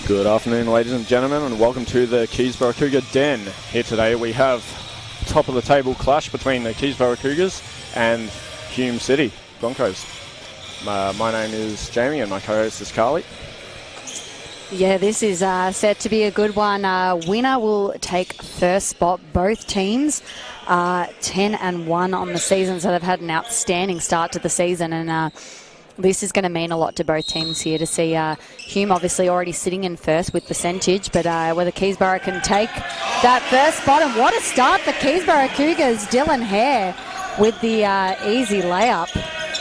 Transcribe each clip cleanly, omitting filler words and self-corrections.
Good afternoon, ladies and gentlemen, and welcome to the Keysborough Cougar Den. Here today we have top of the table clash between the Keysborough Cougars and Hume City Broncos. My name is Jamie and my co-host is Carly. Yeah, this is set to be a good one. Winner will take first spot. Both teams 10-1 on the season, so they've had an outstanding start to the season, and this is going to mean a lot to both teams here to see Hume obviously already sitting in first with percentage, but whether Keysborough can take that first spot. And what a start for Keysborough Cougars. Dylan Hare with the easy layup.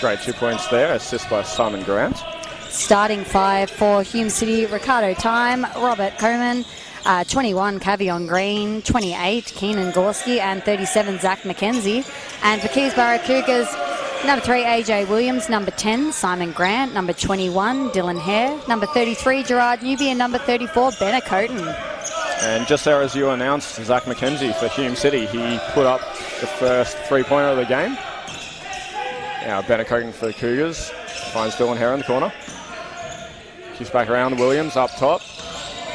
Great 2 points there, assist by Simon Grant. Starting five for Hume City: Ricardo Time, Robert Coman, 21 Cavion Green, 28 Keenan Gorski, and 37 Zach McKenzie. And for Keysborough Cougars, number 3 AJ Williams, number 10 Simon Grant, number 21 Dylan Hare, number 33 Gerard Newby, and number 34 Benna Coton. And just there as you announced, Zach McKenzie for Hume City, he put up the first three-pointer of the game. Now Benna Coton for the Cougars finds Dylan Hare in the corner. Kicks back around to Williams up top.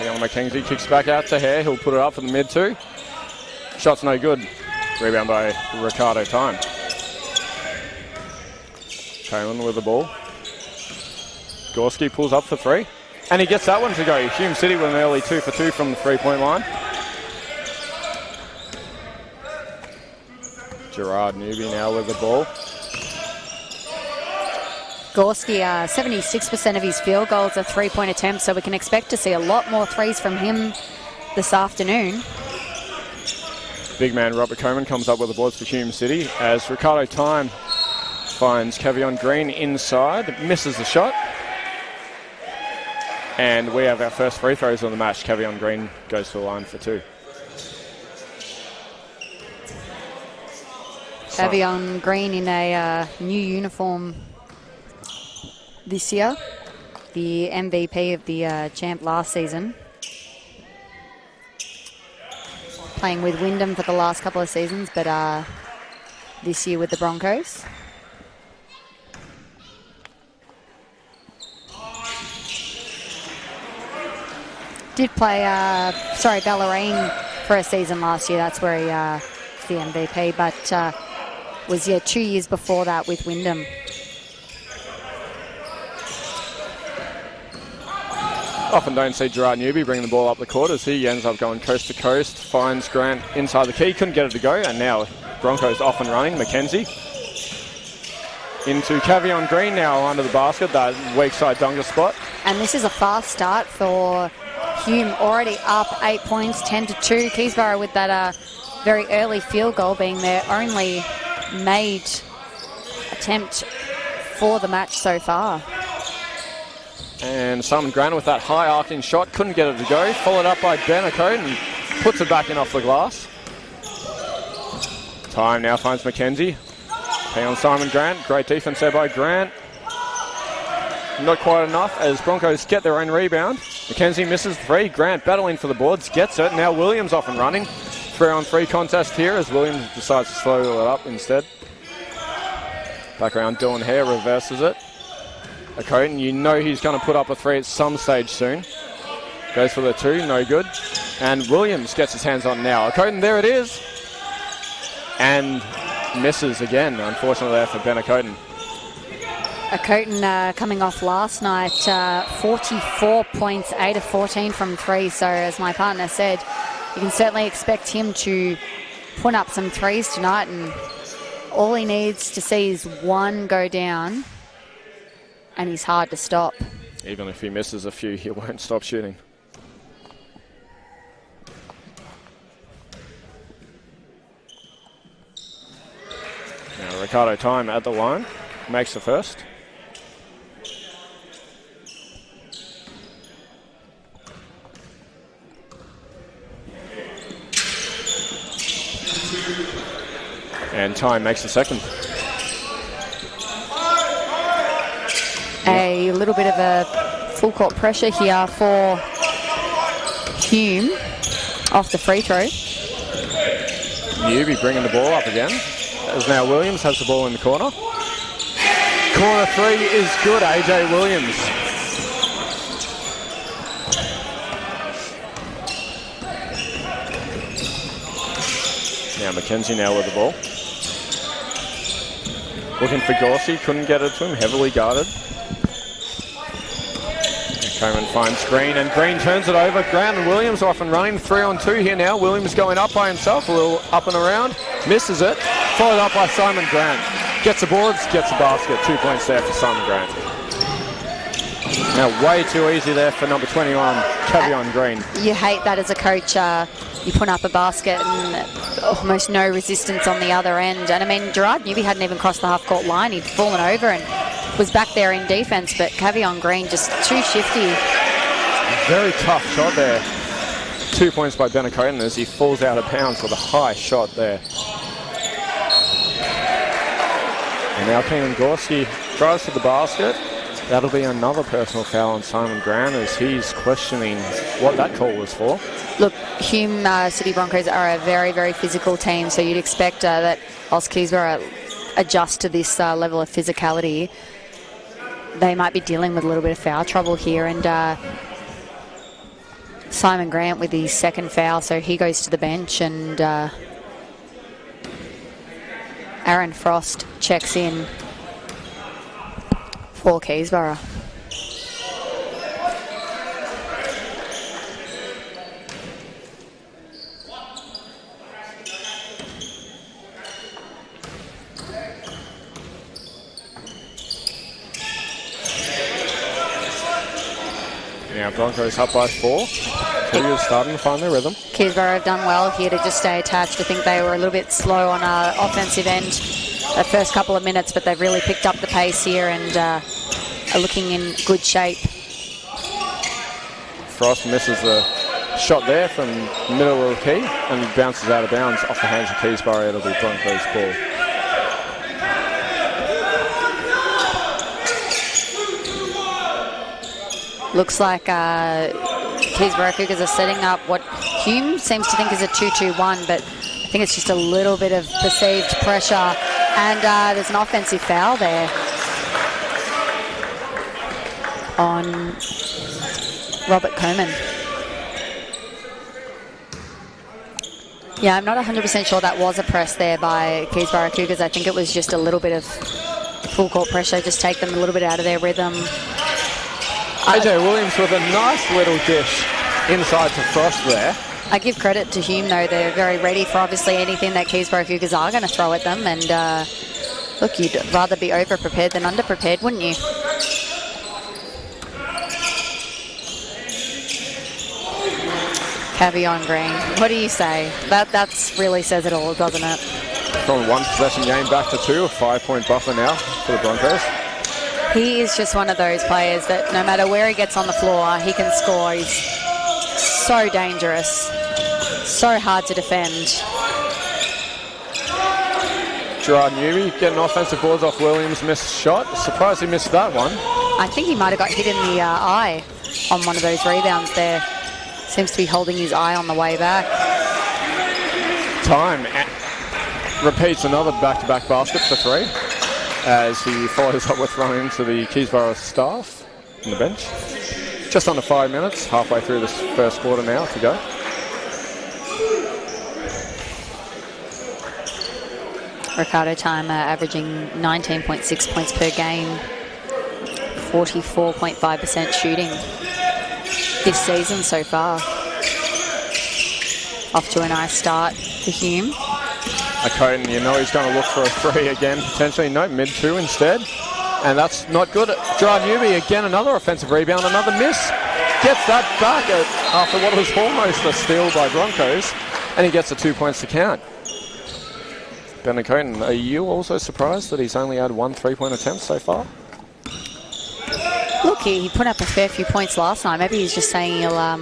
Young McKenzie kicks back out to Hare. He'll put it up for the mid two. Shot's no good. Rebound by Ricardo Time. Kalen with the ball. Gorski pulls up for 3. And he gets that one to go. Hume City with an early 2 for 2 from the 3-point line. Gerard Newby now with the ball. Gorski, 76% of his field goals are 3-point attempts, so we can expect to see a lot more threes from him this afternoon. Big man Robert Coleman comes up with the boards for Hume City as Ricardo Time finds Kevion Green inside, misses the shot. And we have our first free throws on the match. Kevion Green goes to the line for 2. Kevion Green in a new uniform this year. The MVP of the champ last season. Playing with Wyndham for the last couple of seasons, but this year with the Broncos. Did play, Bellarine for a season last year. That's where he was the MVP, but was 2 years before that with Wyndham. Often don't see Gerard Newby bring the ball up the court as he ends up going coast to coast, finds Grant inside the key, couldn't get it to go, and now Broncos off and running. Mackenzie into Kevion Green now under the basket, that weak side Dunga spot. And this is a fast start for Hume, already up 8 points, 10-2. Keysborough with that very early field goal being their only made attempt for the match so far. And Simon Grant with that high arcing shot, couldn't get it to go. Followed up by Benacote and puts it back in off the glass. Time now finds Mackenzie. Pay on Simon Grant. Great defense there by Grant. Not quite enough as Broncos get their own rebound. Mackenzie misses 3. Grant battling for the boards, gets it. Now Williams off and running. 3-on-3 contest here as Williams decides to slow it up instead. Back around, Dylan Hare reverses it. Acoten, you know he's going to put up a 3 at some stage soon. Goes for the 2, no good. And Williams gets his hands on now. Acoten, there it is. And misses again, unfortunately there for Ben Acoten. Acoten coming off last night, 44 points, 8 of 14 from 3. So as my partner said, you can certainly expect him to put up some 3s tonight, and all he needs to see is one go down, and he's hard to stop. Even if he misses a few, he won't stop shooting. Now Ricardo Time at the line, makes the first. And Time makes the second. A little bit of a full court pressure here for Hume off the free throw. Newby bringing the ball up again. As now Williams has the ball in the corner. Corner 3 is good, AJ Williams. Now Mackenzie now with the ball. Looking for Gorski, couldn't get it to him, heavily guarded. Coleman finds Green, and Green turns it over. Grant and Williams off and running, 3-on-2 here now. Williams going up by himself, a little up and around, misses it. Followed up by Simon Grant. Gets the boards, gets the basket. 2 points there for Simon Grant. Now way too easy there for number 21, Kevion Green. You hate that as a coach. You put up a basket and almost no resistance on the other end. And I mean, Gerard Newby hadn't even crossed the half-court line. He'd fallen over and was back there in defence, but Kevion Green just too shifty. Very tough shot there. 2 points by Benacote as he falls out of bounds with a high shot there. And now Keenan Gorski drives to the basket. That'll be another personal foul on Simon Grant as he's questioning what that call was for. Look, Hume City Broncos are a very, very physical team, so you'd expect that whilst Keysborough adjust to this level of physicality, they might be dealing with a little bit of foul trouble here. And Simon Grant with his second foul, so he goes to the bench, and Aaron Frost checks in for Keysborough. Now Broncos up by 4. Cougars starting to find their rhythm. Keysborough have done well here to just stay attached. I think they were a little bit slow on offensive end the first couple of minutes, but they've really picked up the pace here and are looking in good shape. Frost misses the shot there from middle of the key and bounces out of bounds off the hands of Keysborough. It'll be Broncos ball. Looks like Keysborough Cougars are setting up what Hume seems to think is a 2-2-1, but I think it's just a little bit of perceived pressure. And there's an offensive foul there on Robert Coleman. Yeah, I'm not 100% sure that was a press there by Keysborough Cougars. I think it was just a little bit of full court pressure, just take them a little bit out of their rhythm. AJ Williams with a nice little dish inside to Frost there. I give credit to Hume, though. They're very ready for obviously anything that Keysborough Cougars are going to throw at them. And look, you'd rather be over-prepared than under-prepared, wouldn't you? Cavion Green. What do you say? That's really says it all, doesn't it? From one possession game back to 2, a 5-point buffer now for the Broncos. He is just one of those players that no matter where he gets on the floor, he can score. He's so dangerous, so hard to defend. Gerard Newby getting offensive boards off Williams' missed shot. Surprised he missed that one. I think he might have got hit in the eye on one of those rebounds there. Seems to be holding his eye on the way back. Time repeats another back-to-back basket for 3 as he follows up with running into the Keysborough staff on the bench. Just under 5 minutes, halfway through this first quarter now to go. Ricardo Time averaging 19.6 points per game, 44.5% shooting this season so far. Off to a nice start for Hume. Coden, you know he's going to look for a 3 again, potentially. No, mid-2 instead. And that's not good. Gerard Newby, again, another offensive rebound, another miss. Gets that back after what was almost a steal by Broncos. And he gets the 2 points to count. Bennett Coden, are you also surprised that he's only had 1 3-point attempt so far? Look, he put up a fair few points last night. Maybe he's just saying he'll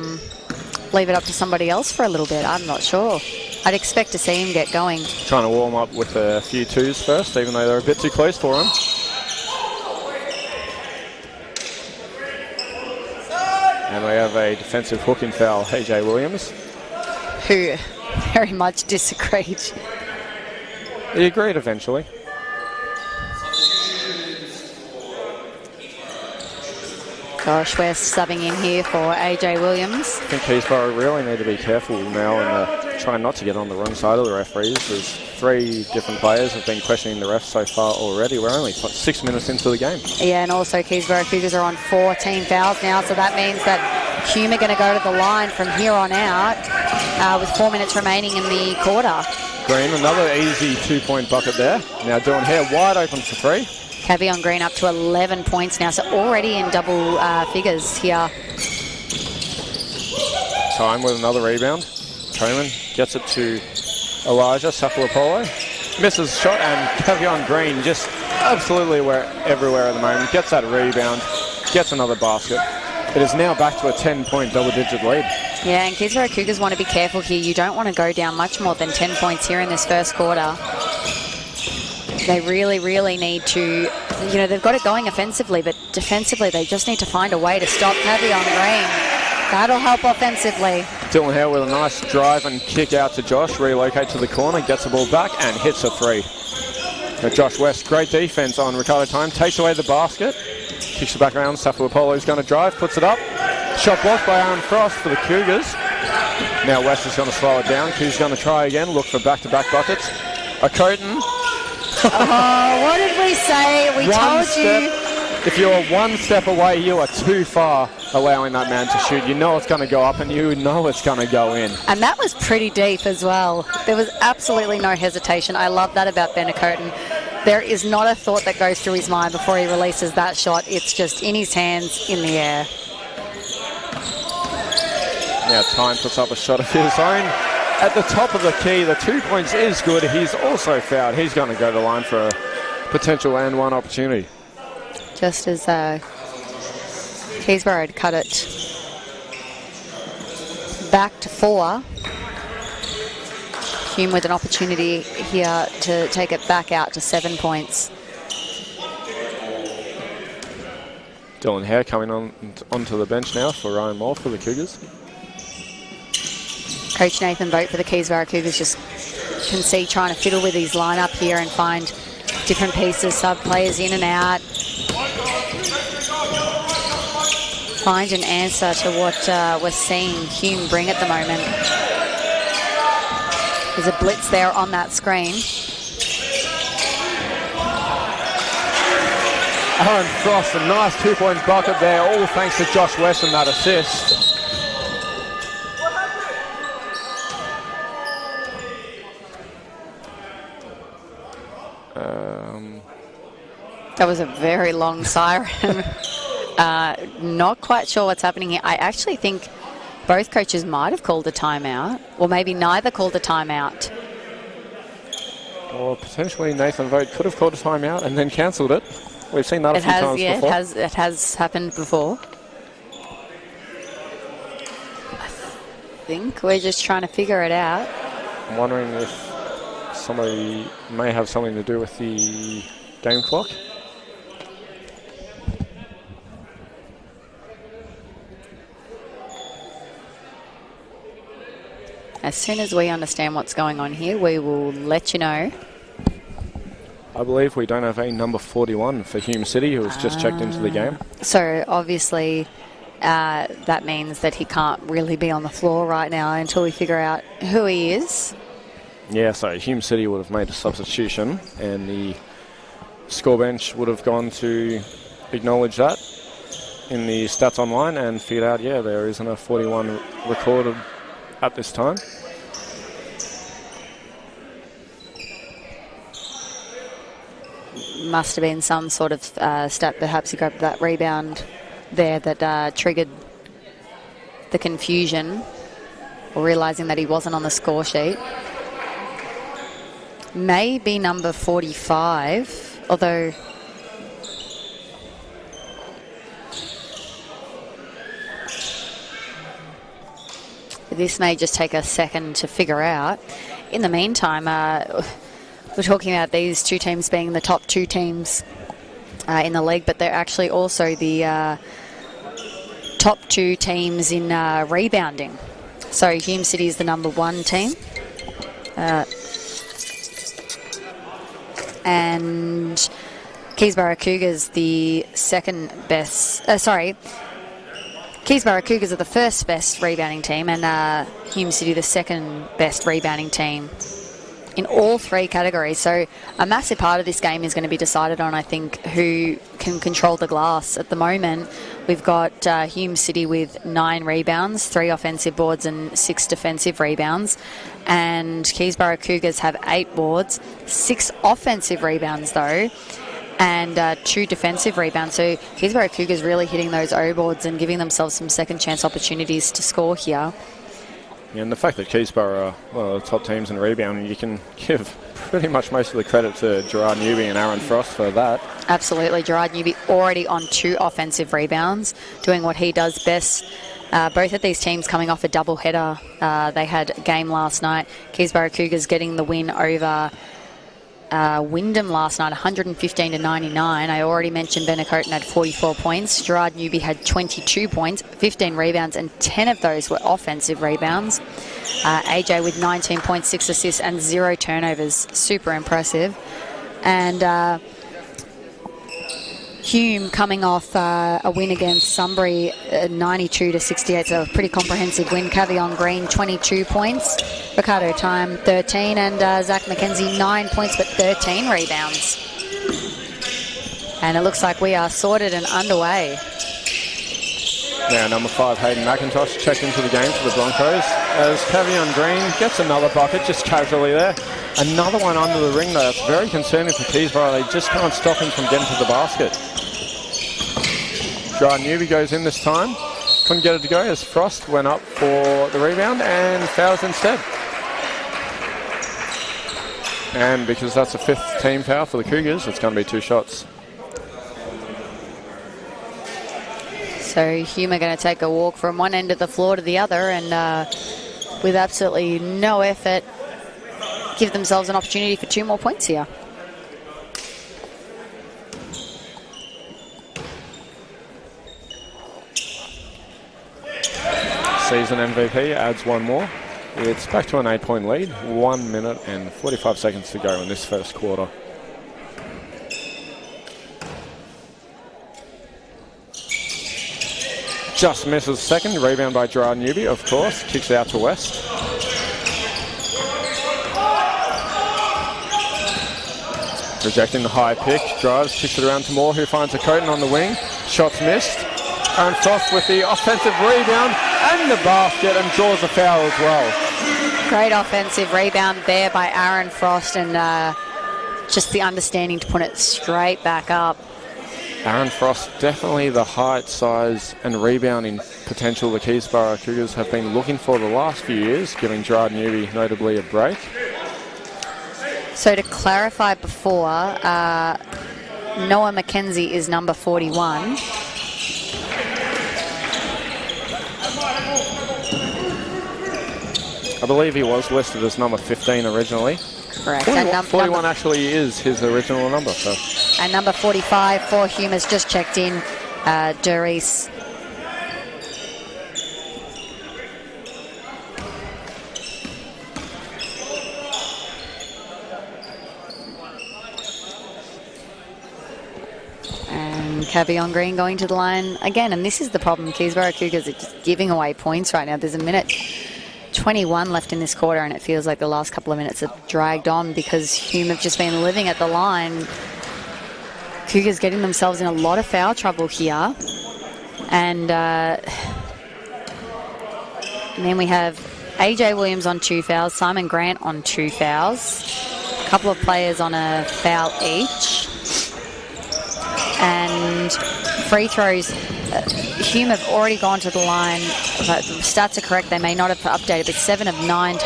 leave it up to somebody else for a little bit. I'm not sure. I'd expect to see him get going. Trying to warm up with a few 2s first, even though they're a bit too close for him. And we have a defensive hooking foul, AJ Williams. Who very much disagreed. He agreed eventually. Gosh, we're subbing in here for AJ Williams. I think Keysborough really need to be careful now and try not to get on the wrong side of the referees. There's 3 different players have been questioning the refs so far already. We're only 6 minutes into the game. Yeah, and also Keysborough Cougars are on 14 fouls now, so that means that Hume are going to go to the line from here on out with 4 minutes remaining in the quarter. Green, another easy 2-point bucket there. Now Dawn Hare wide open for 3. Cavion Green up to 11 points now, so already in double figures here. Time with another rebound. Coleman gets it to Elijah Safalopolo. Misses shot, and Cavion Green just absolutely everywhere at the moment. Gets that rebound, gets another basket. It is now back to a 10-point double-digit lead. Yeah, and Keysborough Cougars want to be careful here. You don't want to go down much more than 10 points here in this first quarter. They really, really need to, they've got it going offensively, but defensively they just need to find a way to stop Cavion Green. That'll help offensively. Dylan Hare with a nice drive and kick out to Josh, relocate to the corner, gets the ball back and hits a 3. Now Josh West, great defense on Ricardo Time, takes away the basket, kicks it back around, Safalopolo's going to drive, puts it up. Shot blocked by Aaron Frost for the Cougars. Now West is going to slow it down. Cougars going to try again, look for back-to-back buckets. Coden. Oh, what did we say? We told you. If you're 1 step away, you are too far allowing that man to shoot. You know it's going to go up and you know it's going to go in. And that was pretty deep as well. There was absolutely no hesitation. I love that about Bennett Coden. There is not a thought that goes through his mind before he releases that shot. It's just in his hands, in the air. Now Tyne puts up a shot of his own. At the top of the key, the 2 points is good. He's also fouled. He's going to go to the line for a potential and one opportunity. Just as Keysborough had cut it back to 4. Hume with an opportunity here to take it back out to 7 points. Dylan Hare coming onto the bench now for Ryan Moore for the Cougars. Coach Nathan Vogt for the Keysborough Cougars just can see trying to fiddle with his lineup here and find different pieces, sub players in and out. Find an answer to what we're seeing Hume bring at the moment. There's a blitz there on that screen. Aaron Frost, a nice 2-point bucket there, all thanks to Josh West and that assist. That was a very long siren. Not quite sure what's happening here. I actually think both coaches might have called a timeout, or maybe neither called a timeout. Or potentially Nathan Vogt could have called a timeout and then cancelled it. We've seen that a few times before. It has happened before. I think we're just trying to figure it out. I'm wondering if somebody may have something to do with the game clock. As soon as we understand what's going on here, we will let you know. I believe we don't have a number 41 for Hume City, who has just checked into the game. So obviously that means that he can't really be on the floor right now until we figure out who he is. Yeah, so Hume City would have made a substitution and the score bench would have gone to acknowledge that in the stats online and feed out, yeah, there isn't a 41 recorded at this time. Must have been some sort of stat. Perhaps he grabbed that rebound there that triggered the confusion, or realising that he wasn't on the score sheet. Maybe number 45, although this may just take a second to figure out. In the meantime, we're talking about these two teams being the top two teams in the league, but they're actually also the top two teams in rebounding. So Hume City is the number 1 team. And Keysborough Cougars the second best. Keysborough Cougars are the first best rebounding team, and Hume City the second best rebounding team in all 3 categories. So a massive part of this game is going to be decided on, I think, who can control the glass. At the moment, we've got Hume City with 9 rebounds, 3 offensive boards and 6 defensive rebounds. And Keysborough Cougars have 8 boards, 6 offensive rebounds though, and 2 defensive rebounds. So Keysborough Cougars really hitting those O boards and giving themselves some second chance opportunities to score here. Yeah, and the fact that Keysborough are one of the top teams in rebounding, you can give pretty much most of the credit to Gerard Newby and Aaron Frost for that. Absolutely. Gerard Newby already on 2 offensive rebounds, doing what he does best. Both of these teams coming off a double-header. They had a game last night. Keysborough Cougars getting the win over Wyndham last night, 115-99. I already mentioned Benacoten had 44 points. Gerard Newby had 22 points, 15 rebounds, and 10 of those were offensive rebounds. AJ with 19 points, 6 assists, and 0 turnovers. Super impressive. And Hume coming off a win against Sunbury, 92-68, so a pretty comprehensive win. Cavion Green, 22 points. Ricardo Time, 13. And Zach McKenzie, 9 points but 13 rebounds. And it looks like we are sorted and underway. Now number 5, Hayden McIntosh, checked into the game for the Broncos as Cavion Green gets another bucket just casually there. Another one under the ring though. It's very concerning for Keysborough. They just can't stop him from getting to the basket. Gerard Newby goes in this time. couldn't get it to go as Frost went up for the rebound and fouls instead. And because that's a 5th team foul for the Cougars, it's going to be 2 shots. So Hume are going to take a walk from one end of the floor to the other, and with absolutely no effort, give themselves an opportunity for 2 more points here. Season MVP adds 1 more. It's back to an 8-point lead. 1 minute and 45 seconds to go in this first quarter. Just misses second. Rebound by Gerard Newby, of course. Kicks out to West. Rejecting the high pick. Drives, kicks it around to Moore, who finds a Coton on the wing. Shots missed. Aaron Frost with the offensive rebound and the basket, and draws a foul as well. Great offensive rebound there by Aaron Frost, and just the understanding to put it straight back up. Aaron Frost, definitely the height, size and rebounding potential the Keysborough Cougars have been looking for the last few years, giving Gerard Newby notably a break. So to clarify before, Noah McKenzie is number 41. I believe he was listed as number 15 originally. Correct. 41 actually is his original number. So. And number 45 for Hume has just checked in, Doris. And Cavion Green going to the line again. And this is the problem. Keysborough Cougars are just giving away points right now. There's a minute 21 left in this quarter, and it feels like the last couple of minutes have dragged on because Hume have just been living at the line. Cougars getting themselves in a lot of foul trouble here. And then we have AJ Williams on 2 fouls, Simon Grant on 2 fouls, a couple of players on a foul each. And free throws, Hume have already gone to the line. But the stats are correct, they may not have updated, but 7 out of 9,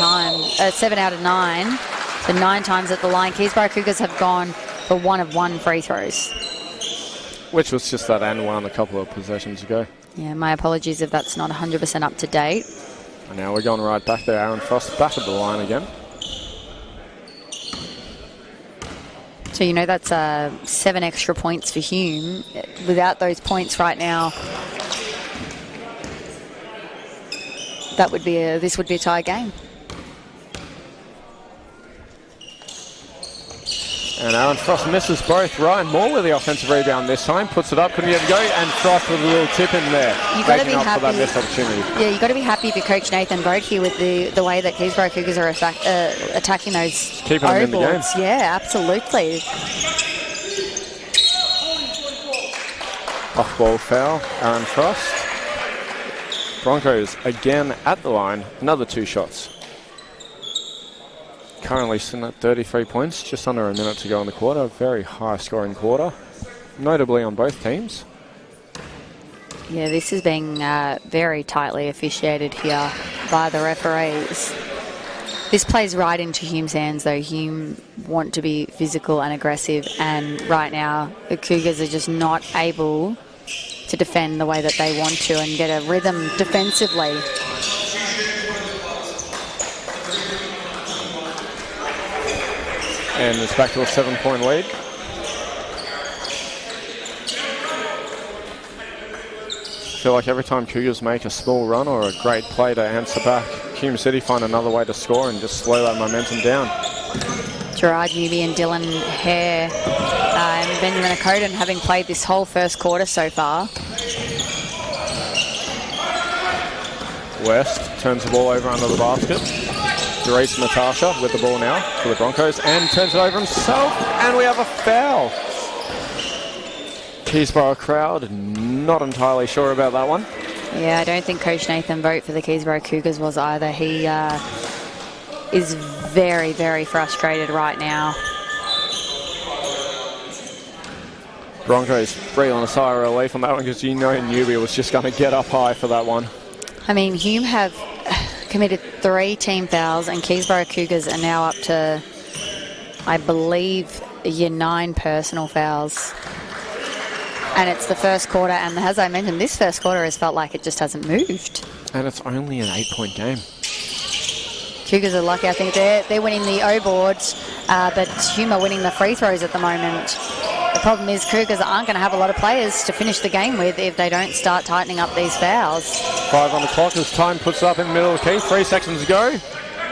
so 9 times at the line. Keysborough Cougars have gone for 1 of 1 free throws. Which was just that and one a couple of possessions ago. Yeah, my apologies if that's not 100% up to date. And now we're going right back there. Aaron Frost back at the line again. So you know that's 7 extra points for Hume. Without those points right now, this would be a tie game. And Aaron Frost misses both. Ryan Moore with the offensive rebound this time, puts it up, couldn't get it to go, and Frost with a little tip in there. You've got to be happy for that missed opportunity. Yeah, you've got to be happy for Coach Nathan Boat here with the way that Keysborough Cougars are attacking those keeping them in the game. Yeah, absolutely. Off-ball foul, Aaron Frost. Broncos again at the line, another 2 shots. Currently sitting at 33 points, just under a minute to go in the quarter. Very high scoring quarter, notably on both teams. Yeah, this is being very tightly officiated here by the referees. This plays right into Hume's hands, though. Hume want to be physical and aggressive, and right now the Cougars are just not able to defend the way that they want to and get a rhythm defensively. And it's back to a 7-point lead. I feel like every time Cougars make a small run or a great play to answer back, Hume City find another way to score and just slow that momentum down. Gerard Newby and Dylan Hare and Benjamin Akoden having played this whole first quarter so far. West turns the ball over under the basket. Doris Natasha with the ball now for the Broncos and turns it over himself, and we have a foul. Keysborough crowd not entirely sure about that one. Yeah, I don't think Coach Nathan Boat for the Keysborough Cougars was either. He is very, very frustrated right now. Broncos breathe on a sigh of relief on that one because you know Newby was just going to get up high for that one. I mean, Hume have committed 3 team fouls, and Keysborough Cougars are now up to, I believe, 9 personal fouls. And it's the first quarter, and as I mentioned, this first quarter has felt like it just hasn't moved. And it's only an 8-point game. Cougars are lucky. I think they're winning the O board, but Hume are winning the free throws at the moment. The problem is Cougars aren't going to have a lot of players to finish the game with if they don't start tightening up these fouls. 5 on the clock as time puts it up in the middle of the key. 3 seconds to go.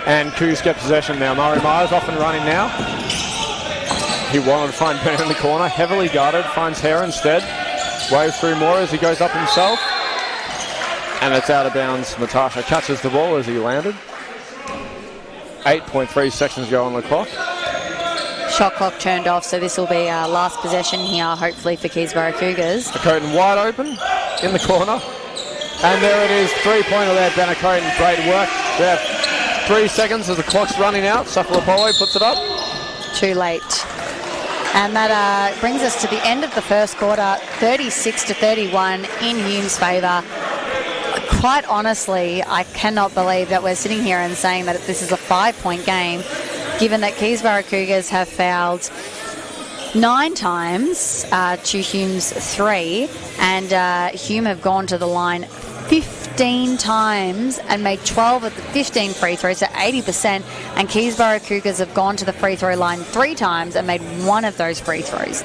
And Cougs get possession now. Murray Myers off and running now. He wanted to find Ben in the corner. Heavily guarded. Finds Hare instead. Waves through more as he goes up himself. And it's out of bounds. Natasha catches the ball as he landed. 8.3 seconds to go on the clock. Shot clock turned off, so this will be our last possession here, hopefully, for Keysborough Cougars. Coton wide open in the corner. And there it is. 3-pointer there, Ben Coton. Great work. We have 3 seconds as the clock's running out. Safalopolo puts it up. Too late. And that brings us to the end of the first quarter, 36-31 in Hume's favour. Quite honestly, I cannot believe that we're sitting here and saying that this is a 5-point game, given that Keysborough Cougars have fouled 9 times to Hume's 3, and Hume have gone to the line 15 times and made 12 of the 15 free throws, so 80%, and Keysborough Cougars have gone to the free throw line 3 times and made 1 of those free throws.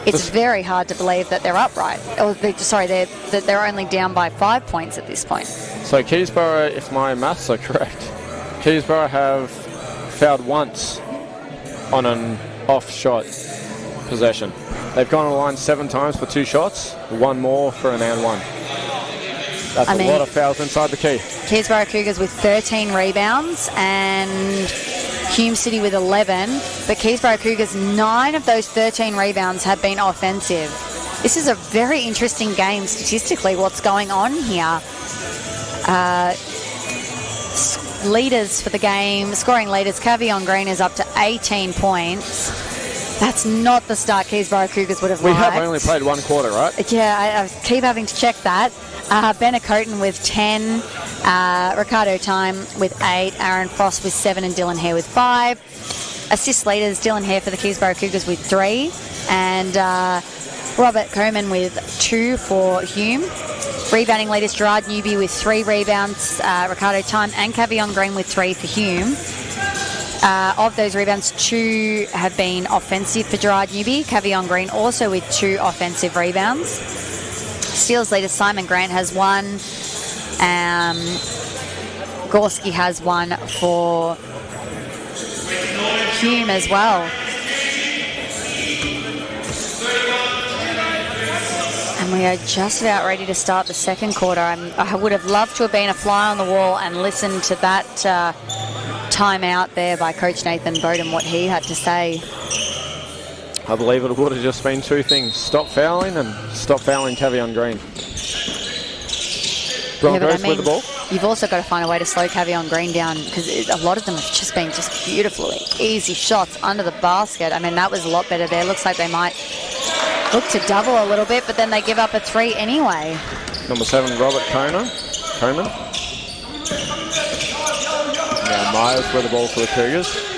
It's very hard to believe that they're upright. That they're only down by 5 points at this point. So Keysborough, if my maths are correct, Keysborough have fouled once on an off-shot possession. They've gone on the line 7 times for 2 shots, 1 more for an and 1. That's a lot of fouls inside the key. Keysborough Cougars with 13 rebounds and Hume City with 11, but Keysborough Cougars, 9 of those 13 rebounds have been offensive. This is a very interesting game statistically, what's going on here. Leaders for the game, scoring leaders, Cavion Green is up to 18 points. That's not the start Keysborough Cougars would have liked. We have only played 1 quarter, right? Yeah, I keep having to check that. Ben Coton with 10, Ricardo Time with 8, Aaron Frost with 7, and Dylan Hare with 5. Assist leaders, Dylan Hare for the Keysborough Cougars with 3, and Robert Coleman with 2 for Hume. Rebounding leaders, Gerard Newby with 3 rebounds, Ricardo Time and Cavion Green with 3 for Hume. Of those rebounds, 2 have been offensive for Gerard Newby. Cavion Green also with 2 offensive rebounds. Steals leader Simon Grant has 1. Gorski has 1 for Hume as well. And we are just about ready to start the second quarter. I would have loved to have been a fly on the wall and listened to that timeout there by Coach Nathan Bowden, what he had to say. I believe it would have just been 2 things. Stop fouling and stop fouling Cavion Green. Broncos with the ball. You've also got to find a way to slow Cavion Green down, because a lot of them have just been beautifully easy shots under the basket. I mean, that was a lot better there. Looks like they might look to double a little bit, but then they give up a 3 anyway. Number 7, Robert Coleman. Now Myers with the ball for the Cougars.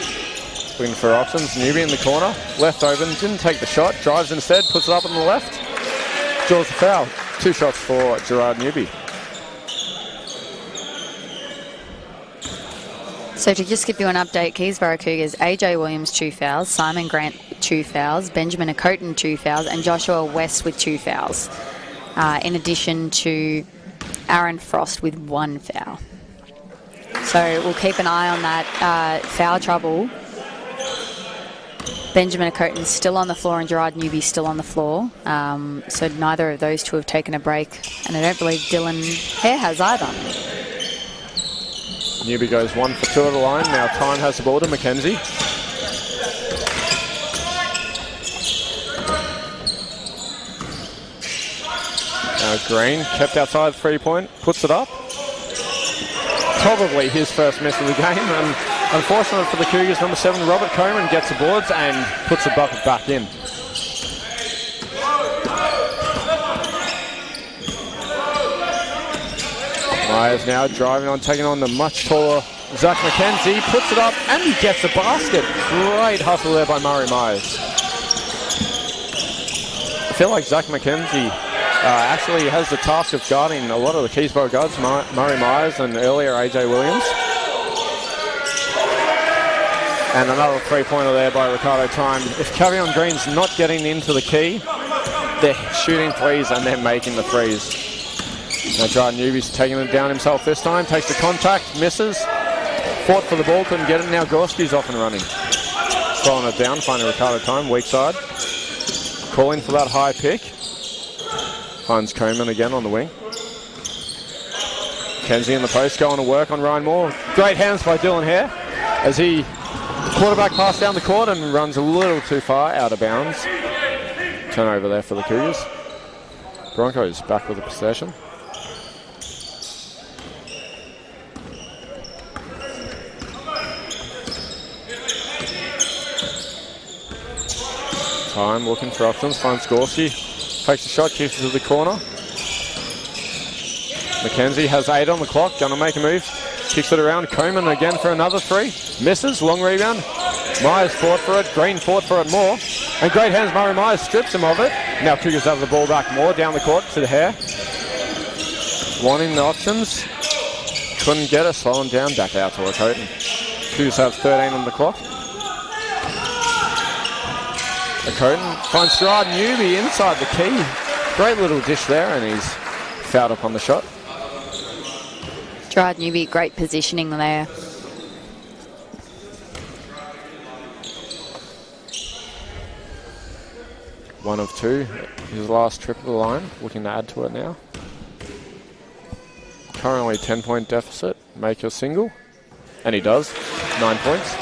Looking for options. Newby in the corner. Left open. Didn't take the shot. Drives instead. Puts it up on the left. Draws the foul. 2 shots for Gerard Newby. So to just give you an update, Keysborough Cougars, AJ Williams 2 fouls, Simon Grant 2 fouls, Benjamin Coton 2 fouls, and Joshua West with 2 fouls, in addition to Aaron Frost with 1 foul. So we'll keep an eye on that foul trouble. Benjamin Coton still on the floor and Gerard Newby still on the floor. So neither of those 2 have taken a break, and I don't believe Dylan Hare has either. Newby goes 1 for 2 at the line. Now Time has the ball to McKenzie. Now Green kept outside 3-point, puts it up. Probably his first miss of the game, and unfortunate for the Cougars, number 7 Robert Coleman gets the boards and puts the bucket back in. Myers now driving on, taking on the much taller Zach McKenzie, puts it up and he gets the basket. Great hustle there by Murray Myers. I feel like Zach McKenzie actually has the task of guarding a lot of the Keysborough guards, Murray Myers and earlier AJ Williams. And another three-pointer there by Ricardo Time. If Cavion Green's not getting into the key, they're shooting threes and they're making the threes. Now Dryden Newby's taking it down himself this time, takes the contact, misses. Fought for the ball, couldn't get it. Now Gorski's off and running. Slowing it down, finding Ricardo Time, weak side. Calling for that high pick. Finds Coleman again on the wing. Kenzie in the post going to work on Ryan Moore. Great hands by Dylan Hare as he quarterback pass down the court and runs a little too far out of bounds. Turnover there for the Cougars. Broncos back with the possession. Time looking for options, finds Gorski, takes a shot, keeps it to the corner. McKenzie has 8 on the clock, gonna make a move, kicks it around. Coleman again for another 3, misses, long rebound. Myers fought for it, Green fought for it more, and great hands, Murray Myers strips him of it. Now Cougars have the ball back more down the court to the Hare. Wanting the options, couldn't get it, slowing down, back out to Coton. Cougars have 13 on the clock. Coton finds Gerard Newby inside the key. Great little dish there, and he's fouled up on the shot. Gerard Newby, great positioning there. One of 2, his last trip of the line, looking to add to it now. Currently 10-point deficit, make a single, and he does, 9 points.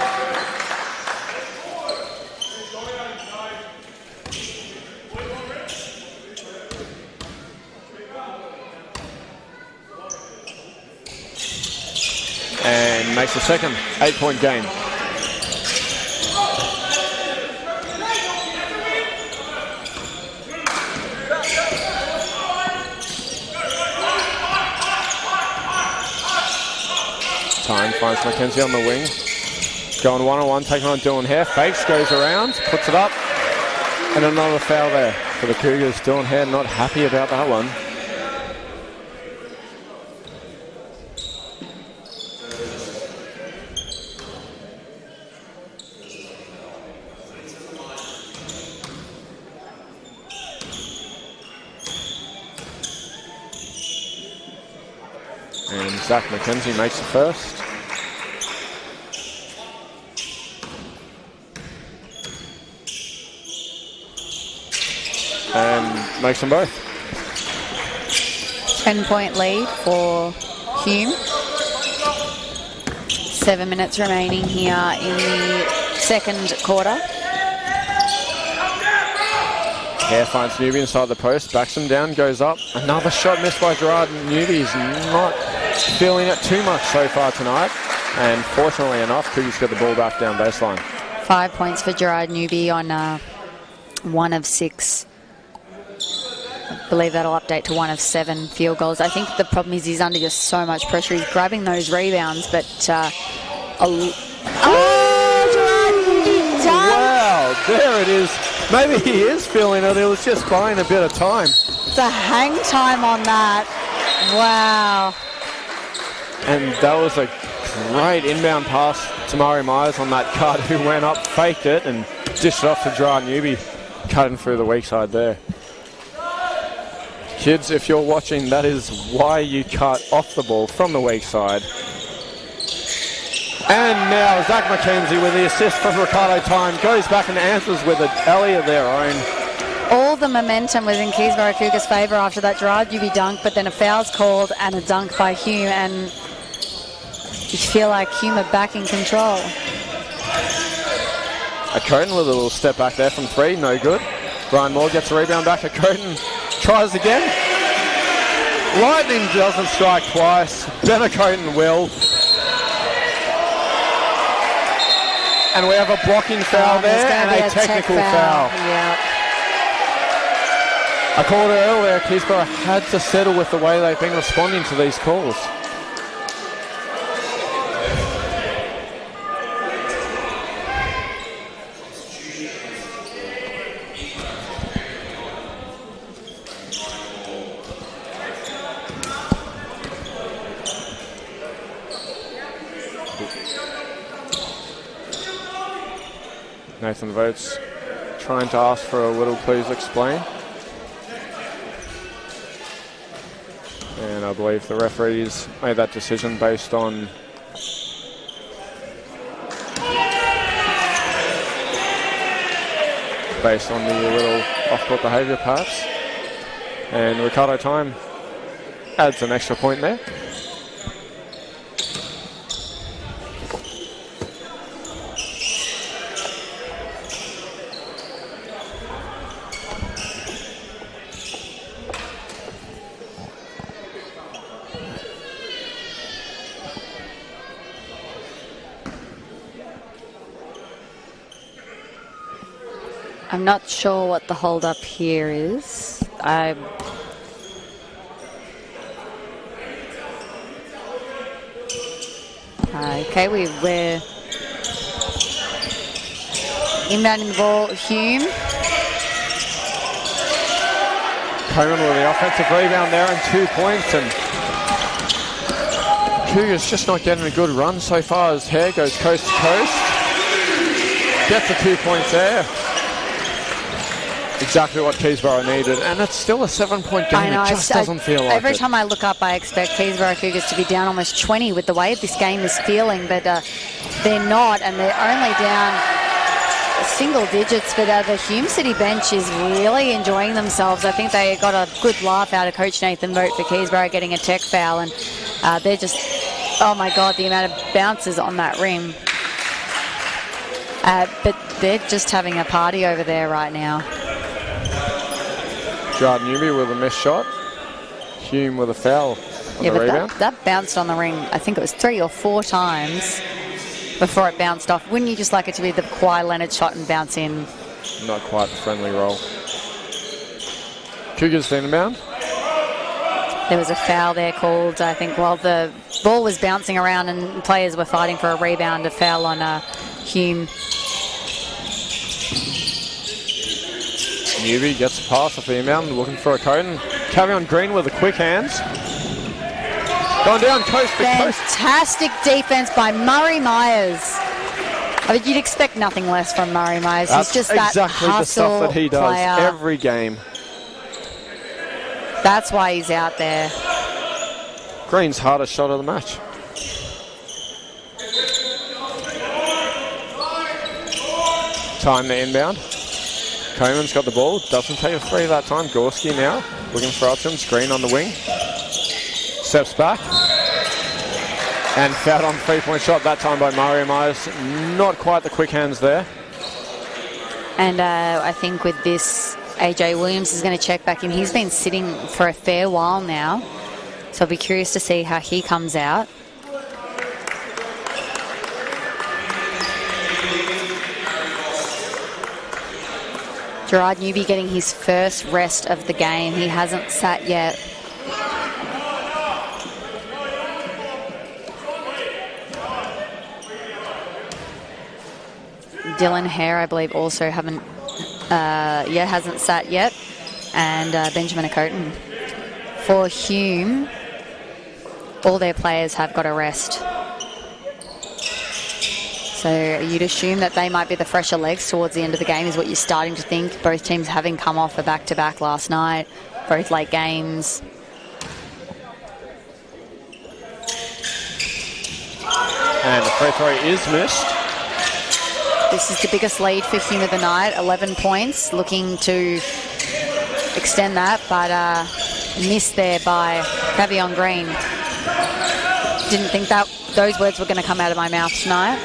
And makes the second 8-point game. Time finds McKenzie on the wing. Going one-on-one, taking on Dylan Hare. Fakes, goes around, puts it up. And another foul there for the Cougars. Dylan Hare not happy about that one. And Zach McKenzie makes the first. And makes them both. 10-point lead for Hume. 7 minutes remaining here in the second quarter. Hare finds Newby inside the post, backs him down, goes up. Another shot missed by Gerard. Newby's not feeling it too much so far tonight. And fortunately enough, Cougars get the ball back down baseline. 5 points for Gerard Newby on 1 of 6. I believe that'll update to 1 of 7 field goals. I think the problem is he's under just so much pressure. He's grabbing those rebounds, but... Gerard Newby done! Wow, there it is. Maybe he is feeling it. It was just buying a bit of time. The hang time on that. Wow. And that was a great inbound pass to Murray Myers on that cut, who went up, faked it, and dished it off to Gerard Newby, cutting through the weak side there. Kids, if you're watching, that is why you cut off the ball from the weak side. And now Zach McKenzie with the assist from Ricardo Time goes back and answers with an alley of their own. All the momentum was in Keysborough Cougars' favour after that Gerard Newby dunk, but then a foul's called and a dunk by Hume, and you feel like Hume are back in control. Coton with a little step back there from 3, no good. Brian Moore gets a rebound back at Coton, tries again. Lightning doesn't strike twice, Benner Coton will. And we have a blocking foul there and a technical foul. Yeah. I called it earlier, Keysborough had to settle with the way they've been responding to these calls. Nathan Votes trying to ask for a little please explain. And I believe the referees made that decision based on the little off-court behaviour perhaps. And Ricardo Time adds an extra point there. I'm not sure what the hold up here is. Okay, we're inbounding the ball. Hume. Coleman with the offensive rebound there and 2 points, and Cougars just not getting a good run so far as Hare goes coast to coast. Gets the 2 points there. Exactly what Keysborough needed, and it's still a 7-point game. It just doesn't feel like every it. time I look up, I expect Keysborough Cougars to be down almost 20 with the way this game is feeling, but they're not, and they're only down single digits. But the Hume City bench is really enjoying themselves. I think they got a good laugh out of Coach Nathan Vote for Keysborough getting a tech foul, and they're just, oh my God, the amount of bounces on that rim. But they're just having a party over there right now. Gerard Newby with a missed shot. Hume with a foul on the rebound. That bounced on the ring, I think it was 3 or 4 times before it bounced off. Wouldn't you just like it to be the Kawhi Leonard shot and bounce in? Not quite the friendly roll. Cougars inbound. There was a foul there called, I think, while the ball was bouncing around and players were fighting for a rebound, a foul on Hume. Newby gets a pass off the inbound, looking for a code, and Cavion Green with the quick hands. Going down coast to coast. Fantastic defense by Murray Myers. I mean, you'd expect nothing less from Murray Myers. That's He's just exactly that the stuff that he does player. every game. That's why he's out there. Green's hardest shot of the match. Time to inbound. Coleman's got the ball, doesn't take a three that time. Gorski now, looking for options, Green on the wing. Steps back. And fouled on 3-point shot that time by Mario Myers. Not quite the quick hands there. And I think with this, AJ Williams is going to check back in. He's been sitting for a fair while now. So I'll be curious to see how he comes out. Gerard Newby getting his first rest of the game. He hasn't sat yet. Dylan Hare, I believe, also hasn't sat yet. And Benjamin Acoten. For Hume, all their players have got a rest. So you'd assume that they might be the fresher legs towards the end of the game is what you're starting to think. Both teams having come off a back-to-back last night, both late games. And the free throw is missed. This is the biggest lead for Hume of the night, 11 points, looking to extend that, but missed there by Cavion Green. Didn't think that those words were going to come out of my mouth tonight.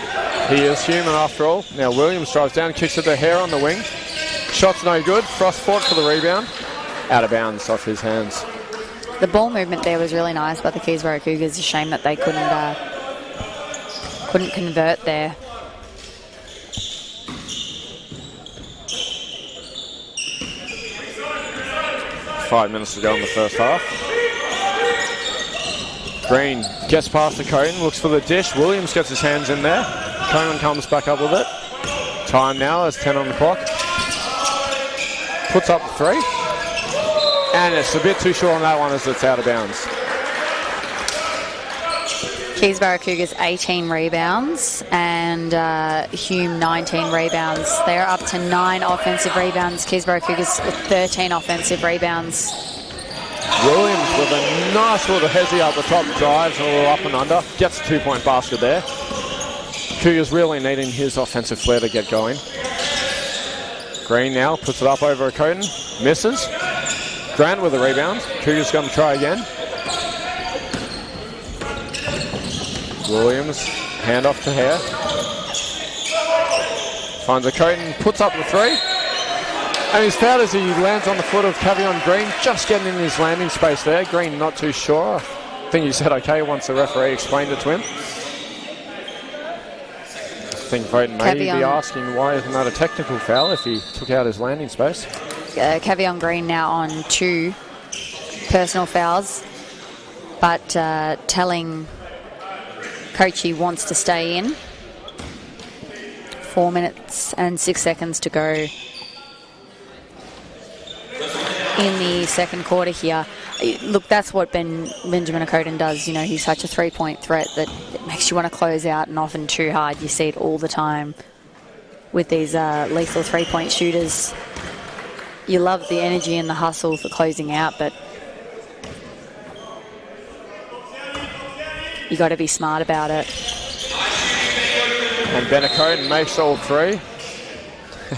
He is human after all. Now Williams drives down, kicks it to Hare on the wing. Shot's no good. Frost fought for the rebound. Out of bounds off his hands. The ball movement there was really nice by the Keysborough Cougars. A shame that they couldn't convert there. 5 minutes to go in the first half. Green gets past the Coden, looks for the dish. Williams gets his hands in there. Coleman comes back up with it. Time now, there's 10 on the clock. Puts up the 3. And it's a bit too short on that one as it's out of bounds. Keysborough Cougars 18 rebounds and Hume 19 rebounds. They're up to 9 offensive rebounds. Keysborough Cougars with 13 offensive rebounds. Williams with a nice little hezzy up the top, drives a little up and under. Gets a 2-point basket there. Cougars really needing his offensive flair to get going. Green now puts it up over a Coden. Misses. Grant with a rebound. Cougars going to try again. Williams, hand off to Hare. Finds a Coden, puts up the 3. And he's fouled as he lands on the foot of Cavion Green, just getting in his landing space there. Green not too sure. I think he said okay once the referee explained it to him. I think Voden may be asking why isn't that a technical foul if he took out his landing space. Cavion Green now on 2 personal fouls, but telling coach he wants to stay in. 4 minutes and 6 seconds to go in the second quarter here. Look, that's what Benjamin Okoden does. You know, he's such a three-point threat that it makes you want to close out, and often too hard. You see it all the time with these lethal three-point shooters. You love the energy and the hustle for closing out, but you got to be smart about it. And Ben Okoden makes all 3.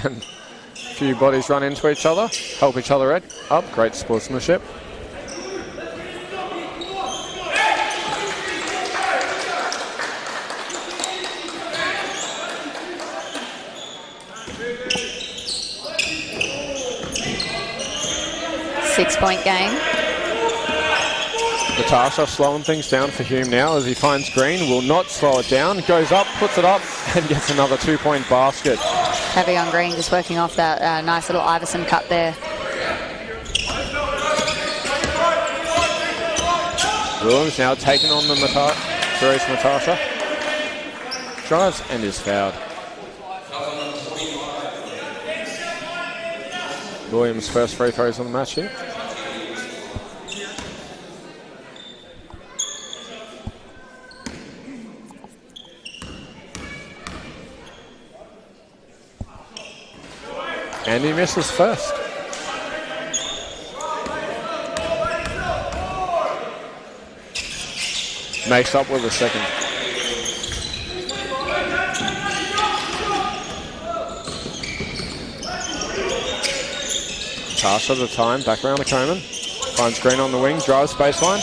And a few bodies run into each other, help each other up. Great sportsmanship. Six-point game. Natasha slowing things down for Hume now as he finds Green. Will not slow it down. Goes up, puts it up, and gets another 2-point basket. Cavion Green just working off that nice little Iverson cut there. Williams now taking on the Therese Natasha. Drives and is fouled. Williams' first free throws on the match here. And he misses first. Makes up with a second. Tasha the time, back around the Coleman. Finds Green on the wing, drives baseline.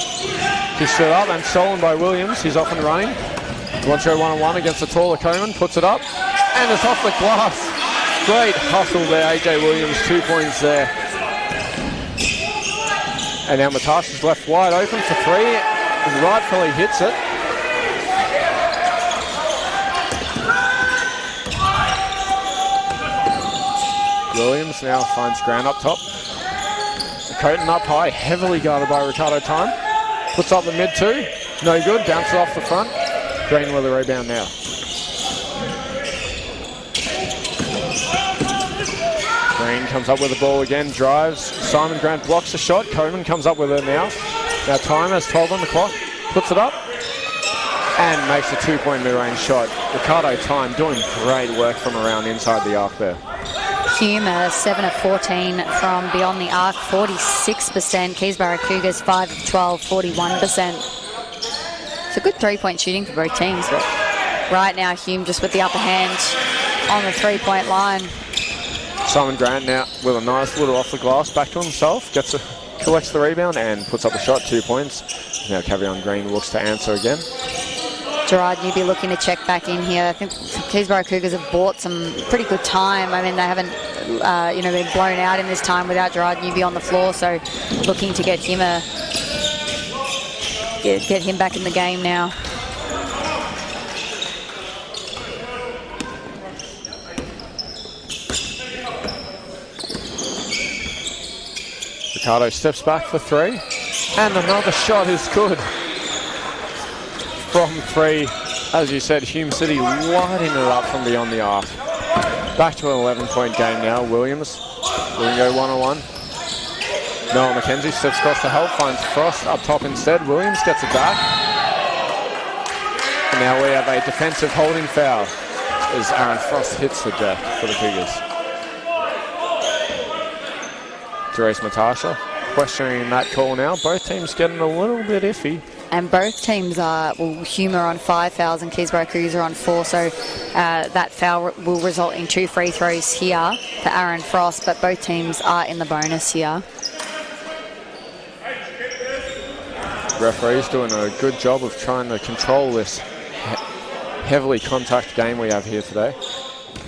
He's stood up and stolen by Williams. He's off and running. Wants to go one-on-one against the taller Coleman, puts it up, and it's off the glass. Great hustle there, AJ Williams, 2 points there. And now Matasha's left wide open for 3, and rightfully hits it. Williams now finds Grant up top. Coden up high, heavily guarded by Ricardo Time. Puts up the mid 2, no good, bounces off the front. Green with a rebound now. Green comes up with the ball again, drives. Simon Grant blocks the shot. Coleman comes up with it now. Now Time has 12 on the clock. Puts it up and makes a 2-point mid-range shot. Ricardo Time doing great work from around inside the arc there. Hume 7 of 14 from beyond the arc, 46%. Keysborough Cougars 5 of 12, 41%. It's a good three-point shooting for both teams, but right now Hume just with the upper hand on the three-point line. Simon Grant now with a nice little off the glass back to himself, collects the rebound and puts up a shot, 2 points. Now Cavion Green looks to answer again. Gerard Newby looking to check back in here. I think Keysborough Cougars have bought some pretty good time. I mean, they haven't, been blown out in this time without Gerard Newby on the floor. So, looking to get him back in the game now. Ricardo steps back for 3. And another shot is good. From 3, as you said, Hume City lighting it up from beyond the arc. Back to an 11-point game now. Williams will go one-on-one. Noah McKenzie steps across to help, finds Frost up top instead. Williams gets it back. And now we have a defensive holding foul as Aaron Frost hits the deck for the Cougars. Therese Matasha questioning that call now. Both teams getting a little bit iffy. And both teams are, Hume are on 5 fouls and Keysborough Cougars are on 4, so that foul will result in 2 free throws here for Aaron Frost, but both teams are in the bonus here. Referees doing a good job of trying to control this heavily contact game we have here today,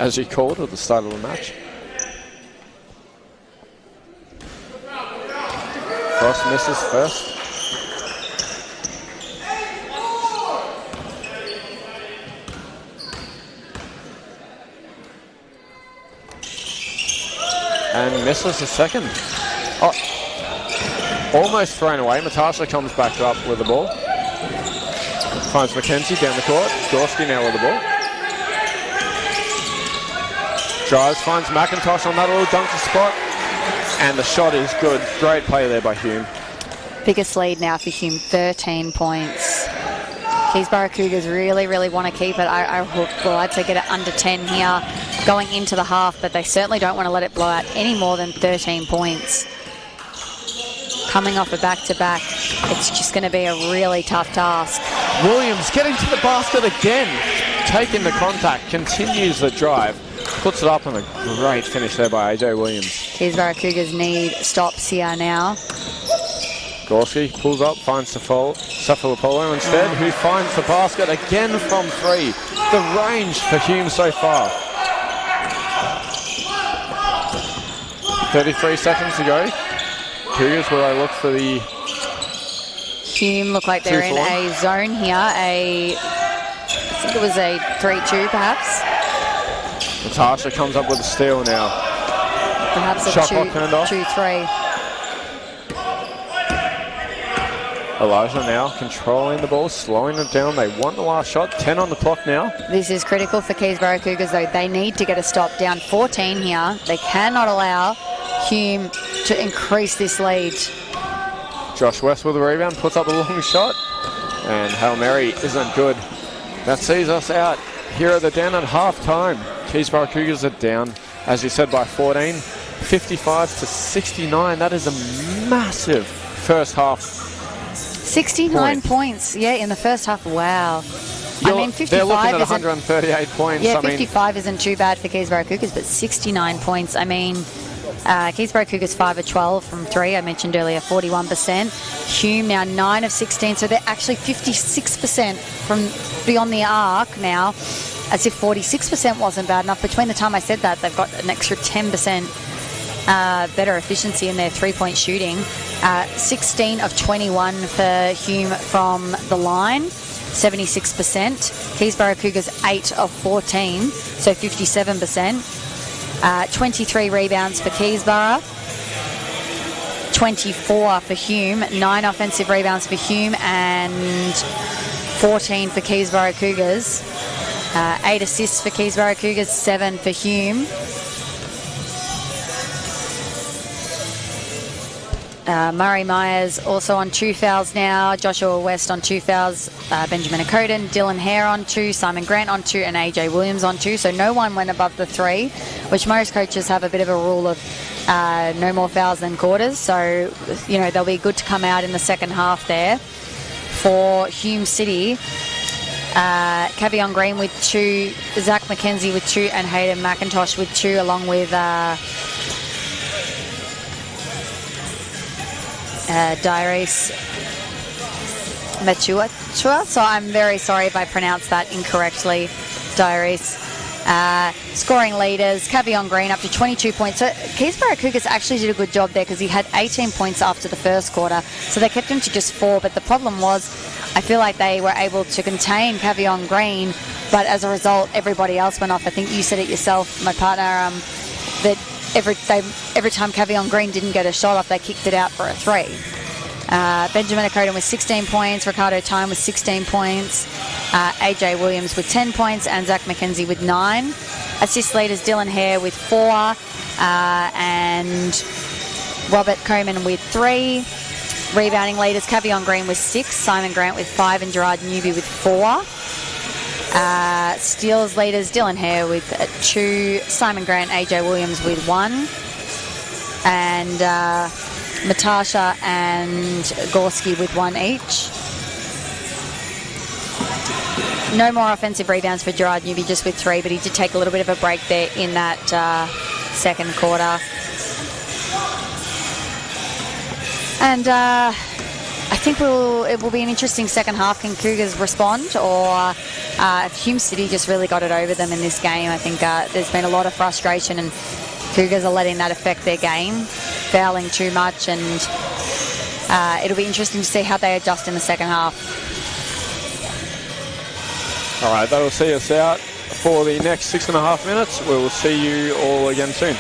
as you called at the start of the match. Frost misses first. And misses the second. Oh, almost thrown away. Matasha comes back up with the ball. Finds McKenzie down the court. Gorski now with the ball. Drives, finds McIntosh on that little dunker spot. And the shot is good. Great play there by Hume. Biggest lead now for Hume, 13 points. Keysborough Cougars really want to keep it. I'd say get it under 10 here going into the half, but they certainly don't want to let it blow out any more than 13 points. Coming off a back-to-back, it's just going to be a really tough task. Williams getting to the basket again. Taking the contact, continues the drive. Puts it up, and a great finish there by AJ Williams. Keysborough Cougars need stops here now. Gorski pulls up, finds Safilopolo instead, who finds the basket again from 3. The range for Hume so far. 33 seconds to go. Cougars, will they look for the... Hume look like they're in a zone here. I think it was a 3-2 perhaps. Natasha comes up with a steal now. Perhaps a shot clock turned off. 2-3. Elijah now controlling the ball, slowing it down. They want the last shot. 10 on the clock now. This is critical for Keysborough Cougars, though. They need to get a stop. Down 14 here. They cannot allow Hume to increase this lead. Josh West with the rebound, puts up a long shot. And Hail Mary isn't good. That sees us out here at the Den at half-time. Keysborough Cougars are down, as you said, by 14. 55-69. That is a massive first half. 69 points, yeah, in the first half. Wow. I mean, 55 they're looking at 138 points. Yeah, 55 isn't too bad for Keysborough Cougars, but 69 points. I mean, Keysborough Cougars 5 of 12 from 3. I mentioned earlier, 41%. Hume now 9 of 16, so they're actually 56% from beyond the arc now, as if 46% wasn't bad enough. Between the time I said that, they've got an extra 10% better efficiency in their three-point shooting. 16 of 21 for Hume from the line, 76%. Keysborough Cougars 8 of 14, so 57%. 23 rebounds for Keysborough, 24 for Hume, 9 offensive rebounds for Hume and 14 for Keysborough Cougars. 8 assists for Keysborough Cougars, 7 for Hume. Murray Myers also on 2 fouls now. Joshua West on 2 fouls. Benjamin Akoden, Dylan Hare on 2, Simon Grant on 2, and AJ Williams on 2. So no one went above the 3, which most coaches have a bit of a rule of no more fouls than quarters. So, you know, they'll be good to come out in the second half there. For Hume City, Cavion Green with 2, Zach McKenzie with 2, and Hayden McIntosh with 2, along with Dairis Machua. So I'm very sorry if I pronounced that incorrectly, Dairis. Scoring leaders, Cavion Green up to 22 points. So Keysborough Cougars actually did a good job there because he had 18 points after the first quarter. So they kept him to just 4. But the problem was, I feel like they were able to contain Cavion Green, but as a result, everybody else went off. I think you said it yourself, my partner, that every time Cavion Green didn't get a shot off, they kicked it out for a 3. Benjamin Akoden with 16 points, Ricardo Tyne with 16 points, AJ Williams with 10 points, and Zach McKenzie with 9. Assist leaders Dylan Hare with 4, and Robert Coleman with 3. Rebounding leaders Cavion Green with 6, Simon Grant with 5, and Gerard Newby with 4. Steals leaders Dylan Hare with 2, Simon Grant, AJ Williams with 1, and Matasha and Gorski with 1 each. No more offensive rebounds for Gerard Newby, just with 3, but he did take a little bit of a break there in that second quarter. And I think it will be an interesting second half. Can Cougars respond, or if Hume City just really got it over them in this game? I think there's been a lot of frustration, and Cougars are letting that affect their game, fouling too much, and it'll be interesting to see how they adjust in the second half. All right, that'll see us out for the next 6.5 minutes. We will see you all again soon.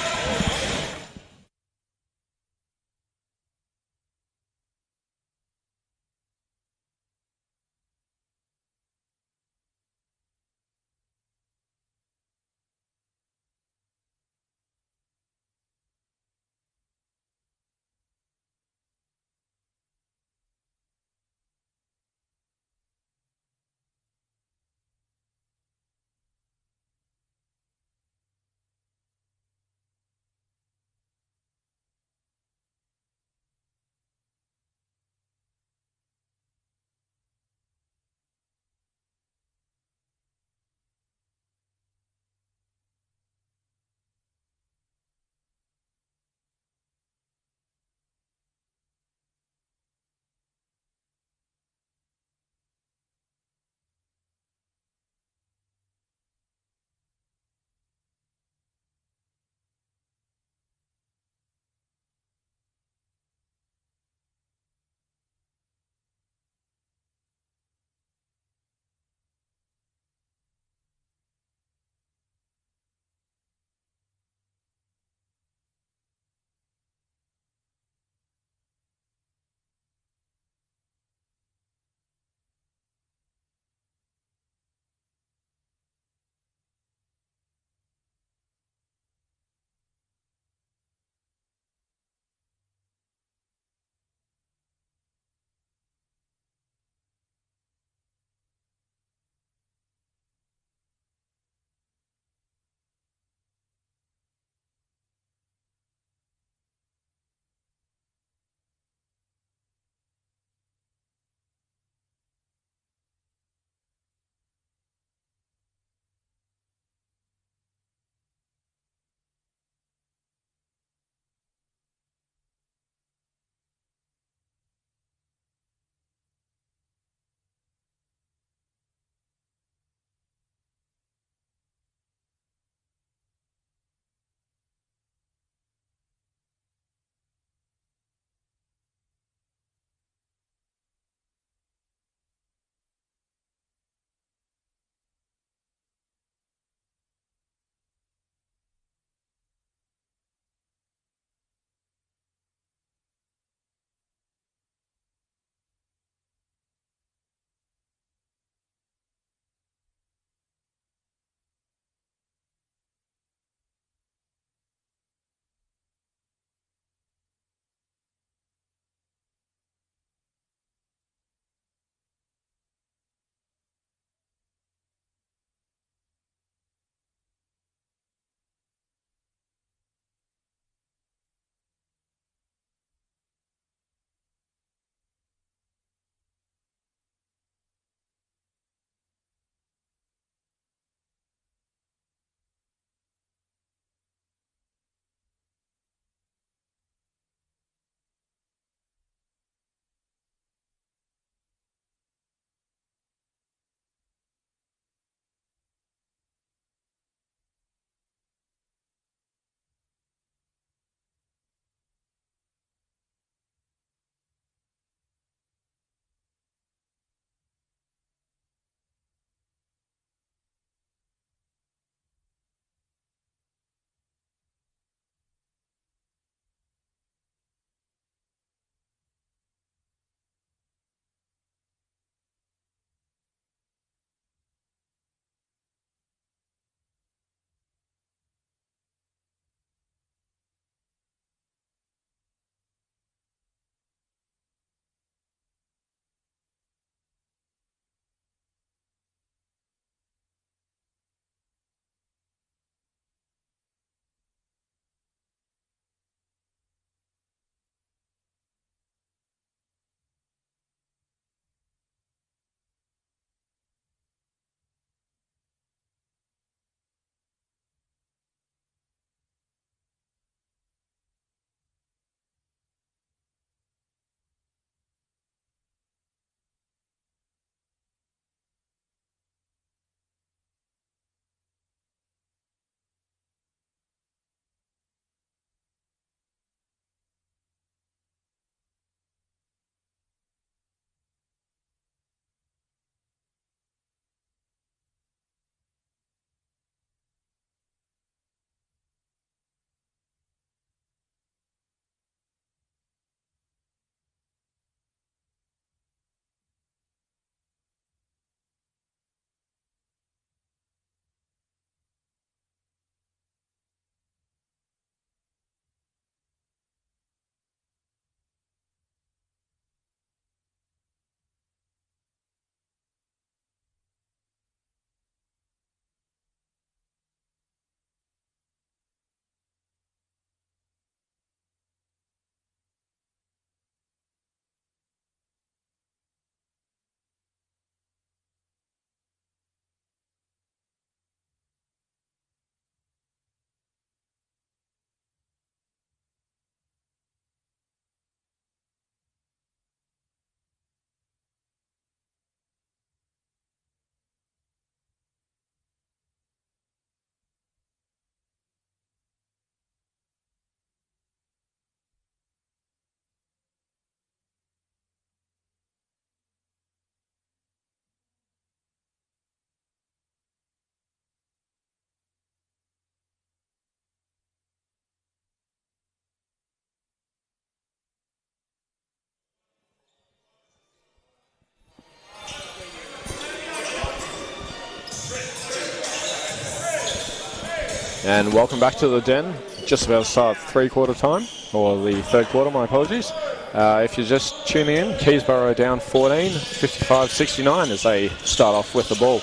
And welcome back to the Den. Just about to start three-quarter time, or the third quarter, my apologies. If you're just tuning in, Keysborough down 14, 55-69 as they start off with the ball.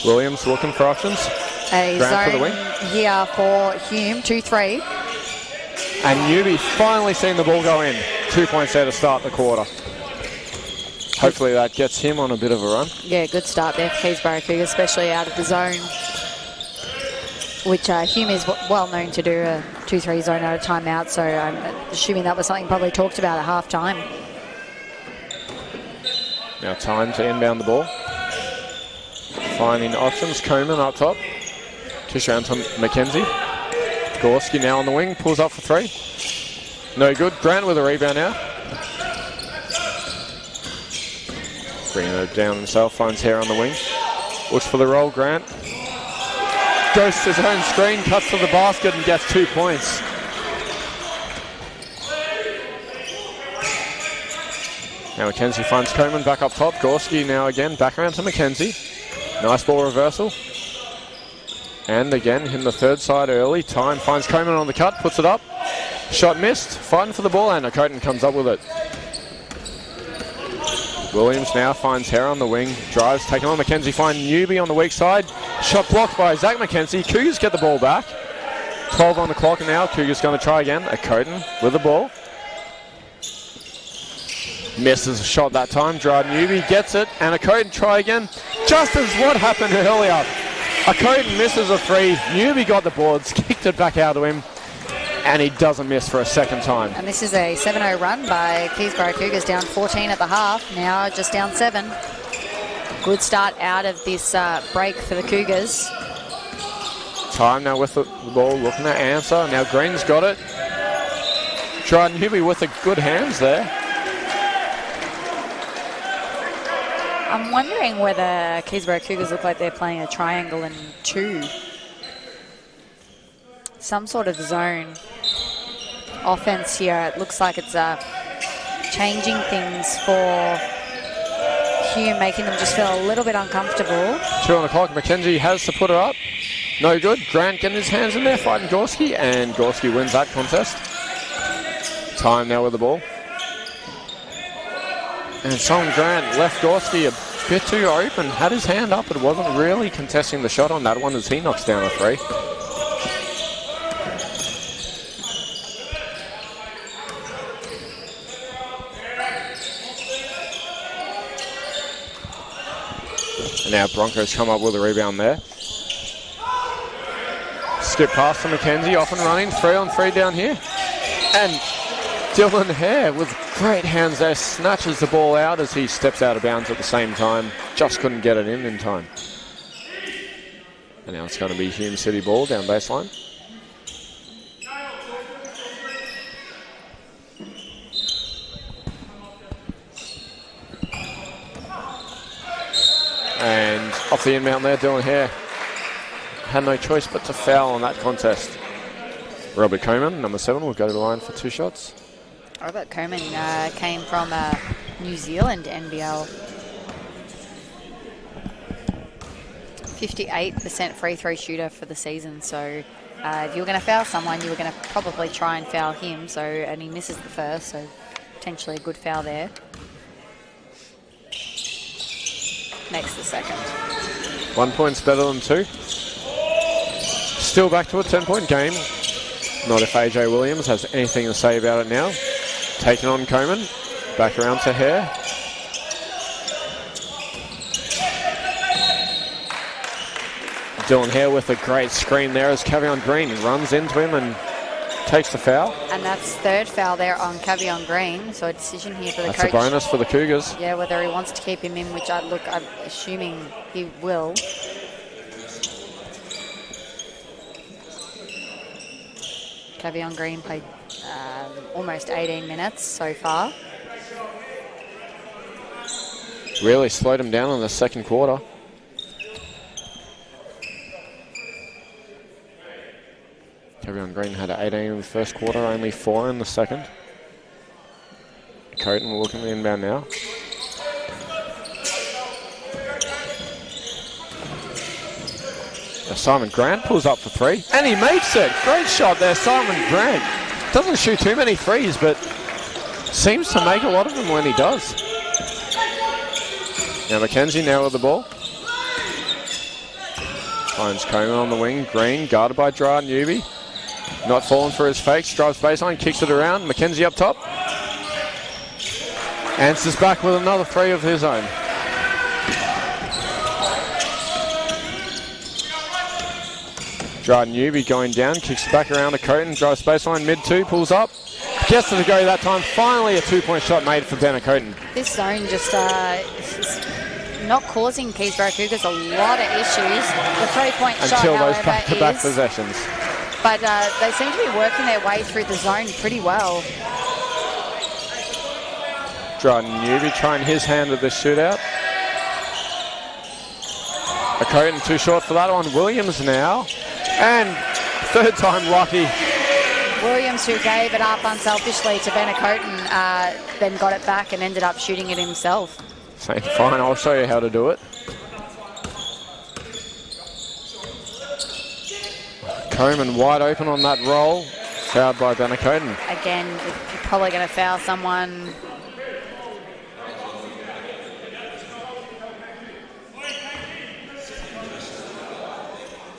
Williams looking for options. A Grant for the zone wing. here for Hume, 2-3. And Newby finally seeing the ball go in. 2 points there to start the quarter. Hopefully that gets him on a bit of a run. Yeah, good start there for Keysborough Cougars, especially out of the zone, which Hume is well known to do, a 2-3 zone out of timeout, so I'm assuming that was something probably talked about at half-time. Now time to inbound the ball. Finding options, Coleman up top. Kish around to Mackenzie. Gorski now on the wing, pulls up for three. No good, Grant with a rebound now. Bringing it down himself, finds Hare on the wing. Looks for the roll, Grant. Goes to his own screen, cuts to the basket and gets 2 points. Now Mackenzie finds Coleman back up top. Gorski now again, back around to Mackenzie. Nice ball reversal. And again, in the third side early. Time finds Coleman on the cut, puts it up. Shot missed, fighting for the ball, and Okoton comes up with it. Williams now finds Hare on the wing, drives, taking on Mackenzie, find Newby on the weak side. Shot blocked by Zach Mackenzie. Cougars get the ball back. 12 on the clock now. Cougars going to try again. Okoton with the ball. Misses a shot that time. Gerard Newby gets it, and Okoton try again. Just as what happened earlier. Okoton misses a three. Newby got the boards, kicked it back out to him, and he doesn't miss for a second time. And this is a 7-0 run by Keysborough Cougars, down 14 at the half, now just down 7. Good start out of this break for the Cougars. Time now with the ball, looking to answer. Now Green's got it. Gerard Newby with the good hands there. I'm wondering whether Keysborough Cougars look like they're playing a triangle and 2. Some sort of zone offense here. It looks like it's changing things for Hume, making them just feel a little bit uncomfortable. 2 on the clock. Mackenzie has to put her up. No good. Grant getting his hands in there, fighting Gorski, and Gorski wins that contest. Time now with the ball. And Solomon Grant left Gorski a bit too open, had his hand up, but wasn't really contesting the shot on that one as he knocks down a three. And now Broncos come up with a rebound there. Skip past to Mackenzie, off and running, 3-on-3 down here. And Dylan Hare with great hands there, snatches the ball out as he steps out of bounds at the same time. Just couldn't get it in time. And now it's going to be Hume City ball down baseline. And off the inbound there, Dylan Hare had no choice but to foul on that contest. Robert Coleman, number 7, will go to the line for 2 shots. Robert Coleman came from New Zealand NBL. 58% free throw shooter for the season. So if you were going to foul someone, you were going to probably try and foul him. So, and he misses the first, so potentially a good foul there. Makes the second. 1 point's better than 2. Still back to a 10-point game. Not if AJ Williams has anything to say about it now. Taken on Coleman. Back around to Hare. Dylan Hare with a great screen there as Cavion Green runs into him and takes the foul. And that's third foul there on Cavion Green. So a decision here for the coach. That's a bonus for the Cougars. Yeah, whether he wants to keep him in, which I'm assuming he will. Cavion Green played almost 18 minutes so far. Really slowed him down in the second quarter. Cavion Green had 18 in the first quarter, only 4 in the second. Coton looking at the inbound now. Simon Grant pulls up for three, and he makes it. Great shot there, Simon Grant. Doesn't shoot too many threes, but seems to make a lot of them when he does. Now Mackenzie now with the ball. Finds Coleman on the wing. Green guarded by Gerard Newby. Not falling for his fakes. Drives baseline, kicks it around. Mackenzie up top. Answers back with another three of his own. Gerard Newby going down, kicks it back around to Coton, drives baseline, mid-2, pulls up. Gets it to go that time. Finally a two-point shot made for Ben Coton. This zone just is not causing Keysborough Cougars a lot of issues. The three-point shot, until those however, back-to-back is. possessions. But they seem to be working their way through the zone pretty well. Gerard Newby trying his hand at this shootout. Coton too short for that one. Williams now. And third time lucky. Williams, who gave it up unselfishly to Ben Coton, then got it back and ended up shooting it himself. Saying, fine, I'll show you how to do it. Coleman wide open on that roll. Fouled by Ben Coton. Again, you're probably going to foul someone.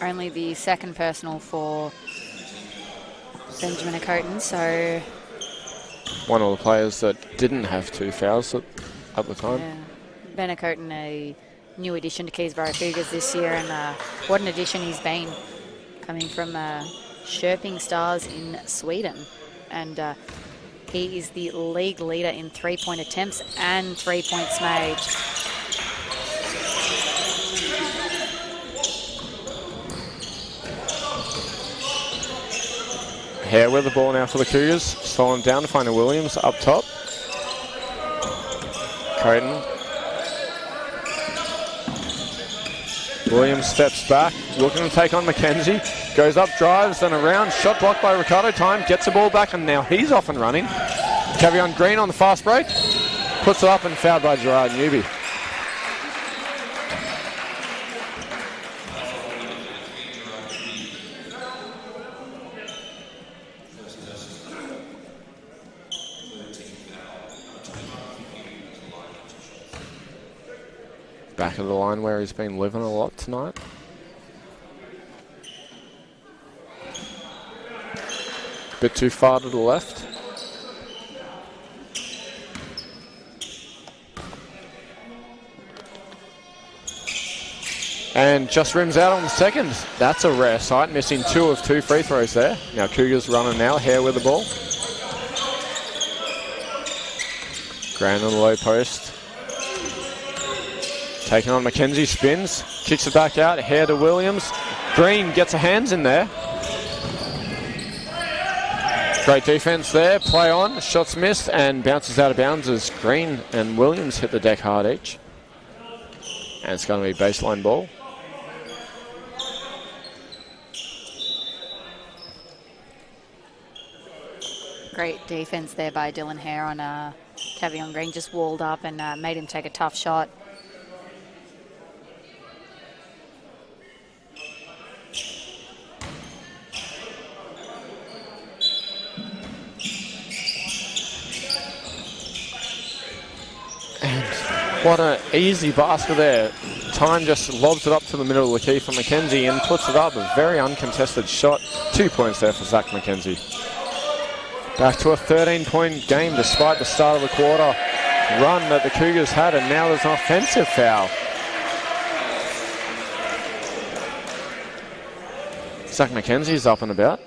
Only the second personal for Benjamin Coton, so... One of the players that didn't have two fouls at the time. Yeah. Ben Coton, a new addition to Keysborough Cougars this year, and what an addition he's been, coming from Sherping Stars in Sweden. And he is the league leader in three-point attempts and 3 points made. Hare with the ball now for the Cougars. Stolen down to find a Williams up top. Coton. Williams steps back, looking to take on Mackenzie. Goes up, drives, then around. Shot blocked by Ricardo. Time, gets the ball back, and now he's off and running. Cavion Green on the fast break. Puts it up and fouled by Gerard Newby. Back of the line where he's been living a lot tonight. Bit too far to the left. And just rims out on the second. That's a rare sight, missing 2 of 2 free throws there. Now Cougars running now, Hare with the ball. Grant on the low post. Taking on Mackenzie, spins, kicks it back out, Hare to Williams. Green gets her hands in there. Great defense there, play on, shots missed, and bounces out of bounds as Green and Williams hit the deck hard each. And it's going to be baseline ball. Great defense there by Dylan Hare on Cavion Green, just walled up and made him take a tough shot. What an easy basket there. Time just lobs it up to the middle of the key for Mackenzie and puts it up. A very uncontested shot. 2 points there for Zach Mackenzie. Back to a 13-point game despite the start of the quarter run that the Cougars had, and now there's an offensive foul. Zach Mackenzie's up and about.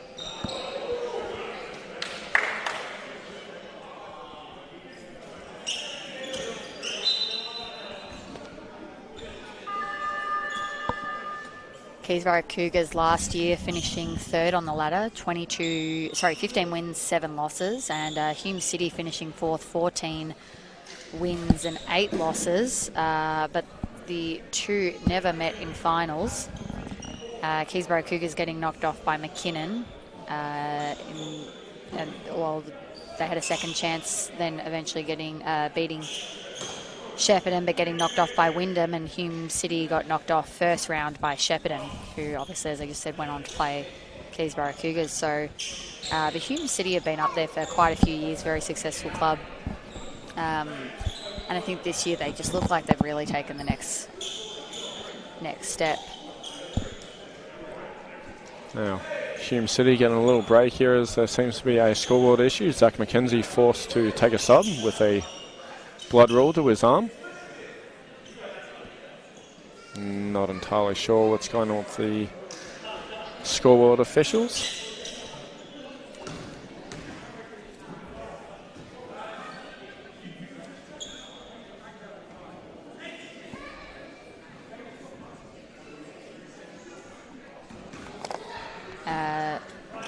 Keysborough Cougars last year finishing third on the ladder, 15 wins, 7 losses, and Hume City finishing fourth, 14 wins and 8 losses, but the two never met in finals. Keysborough Cougars getting knocked off by McKinnon, well, they had a second chance, then eventually beating Shepparton, but getting knocked off by Wyndham, and Hume City got knocked off first round by Shepparton, who obviously, as I just said, went on to play Keysborough Cougars. So the Hume City have been up there for quite a few years, very successful club. And I think this year they just look like they've really taken the next step. Now, Hume City getting a little break here as there seems to be a scoreboard issue. Zach McKenzie forced to take a sub with a blood rule to his arm. Not entirely sure what's going on with the scoreboard officials.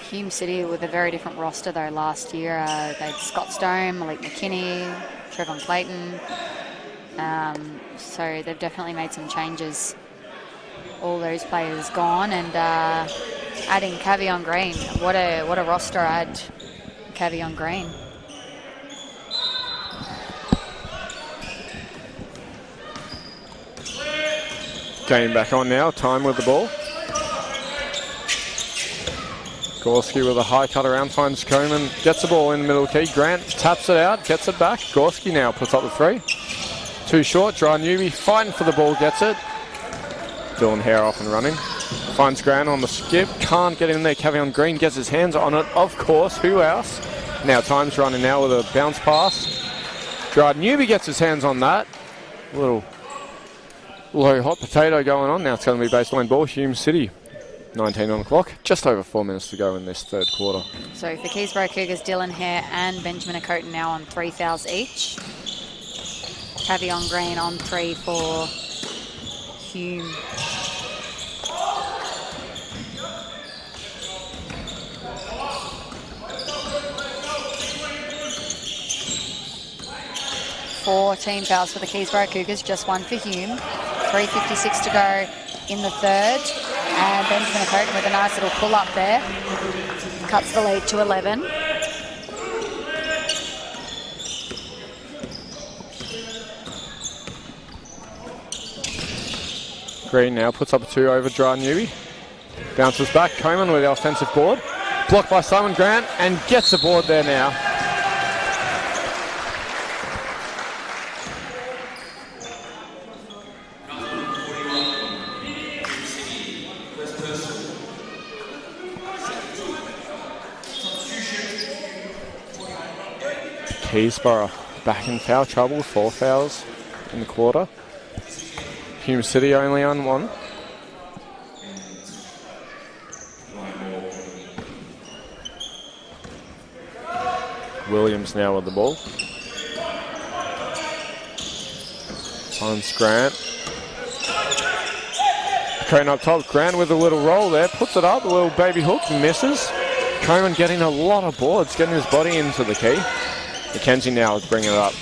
Hume City with a very different roster though last year. They had Scott Stone, Malik McKinney, Trevon Clayton. So they've definitely made some changes. All those players gone, and adding Cavion Green. What a roster add, Cavion Green. Game back on now, time with the ball. Gorski with a high cut around, finds Coleman, gets the ball in the middle key. Grant taps it out, gets it back. Gorski now puts up the three. Too short, Dry Newby fighting for the ball, gets it. Dylan Hare off and running. Finds Grant on the skip, can't get in there. Cavion Green gets his hands on it, of course, who else? Now Time's running now with a bounce pass. Dry Newby gets his hands on that. Little low hot potato going on. Now it's going to be baseline ball, Hume City. 19 on the clock, just over 4 minutes to go in this third quarter. So for Keysborough Cougars, Dylan Hare and Benjamin Acoten now on 3 fouls each. Cavion Green on 3 for Hume. Four team fouls for the Keysborough Cougars, just one for Hume. 3:56 to go in the third. And Benjamin Acoten with a nice little pull up there. Cuts the lead to 11. Green now puts up a 2 over Dry Newby. Bounces back, Coleman with the offensive board. Blocked by Simon Grant and gets the board there now. Keysborough back in foul trouble, 4 fouls in the quarter. Hume City only on 1. Williams now with the ball. Finds Grant. Coleman up top, Grant with a little roll there, puts it up, a little baby hook, misses. Coleman getting a lot of boards, getting his body into the key. McKenzie now is bringing it up.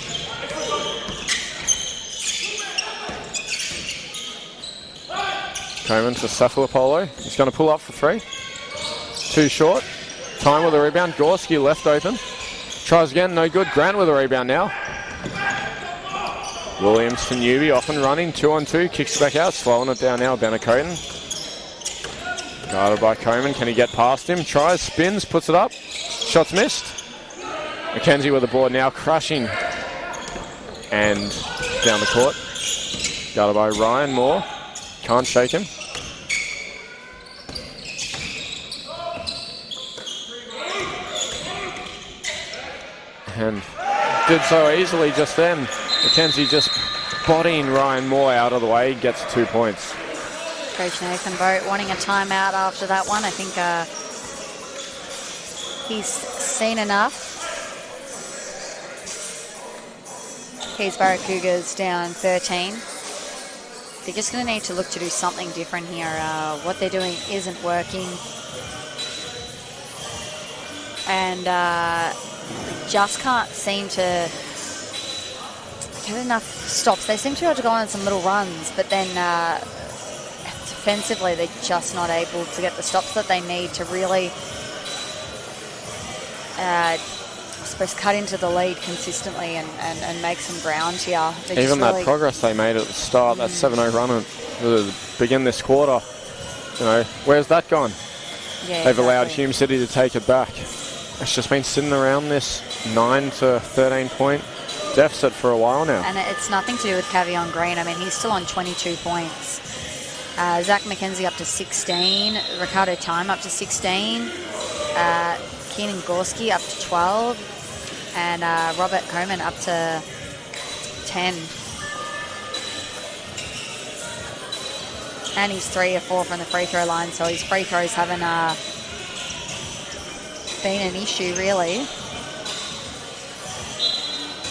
Coleman to Cephalopolo. He's going to pull up for 3. Too short. Time with a rebound. Gorski left open. Tries again, no good. Grant with a rebound now. Williams to Newby, off and running. 2 on 2. Kicks back out. Slowing it down now. Ben Acoten. Guarded by Coleman. Can he get past him? Tries, spins, puts it up. Shots missed. McKenzie with the board now, crushing and down the court. Guarded by Ryan Moore. Can't shake him. And did so easily just then. McKenzie just bodying Ryan Moore out of the way, gets 2 points. Coach Nathan Boat wanting a timeout after that one. I think he's seen enough. Keysborough Cougars down 13. They're just going to need to look to do something different here. What they're doing isn't working. And just can't seem to get enough stops. They seem to be able to go on some little runs, but then defensively they're just not able to get the stops that they need to really suppose, cut into the lead consistently and make some ground here. Even that progress they made at the start, that 7-0 run at the begin this quarter, you know, where's that gone? Yeah, They've allowed Hume City to take it back. It's just been sitting around this 9 to 13 point deficit for a while now. And it's nothing to do with Cavion Green. I mean, he's still on 22 points. Zach McKenzie up to 16. Ricardo Time up to 16. Keenan Gorski up to 12. And Robert Coleman up to 10. And he's 3 or 4 from the free throw line, so his free throws haven't been an issue, really.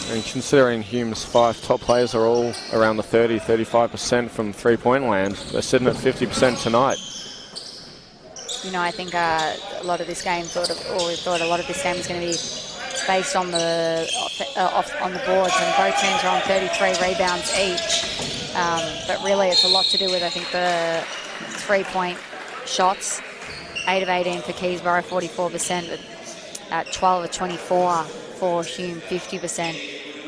And considering Hume's 5 top players are all around the 30-35% from three-point land, they're sitting at 50% tonight. You know, I think a lot of this game we thought a lot of this game was going to be based on the on the boards, and both teams are on 33 rebounds each. But really, it's a lot to do with, I think, the three-point shots. 8 of 18 for Keysborough, 44%, at 12 of 24 for Hume, 50%.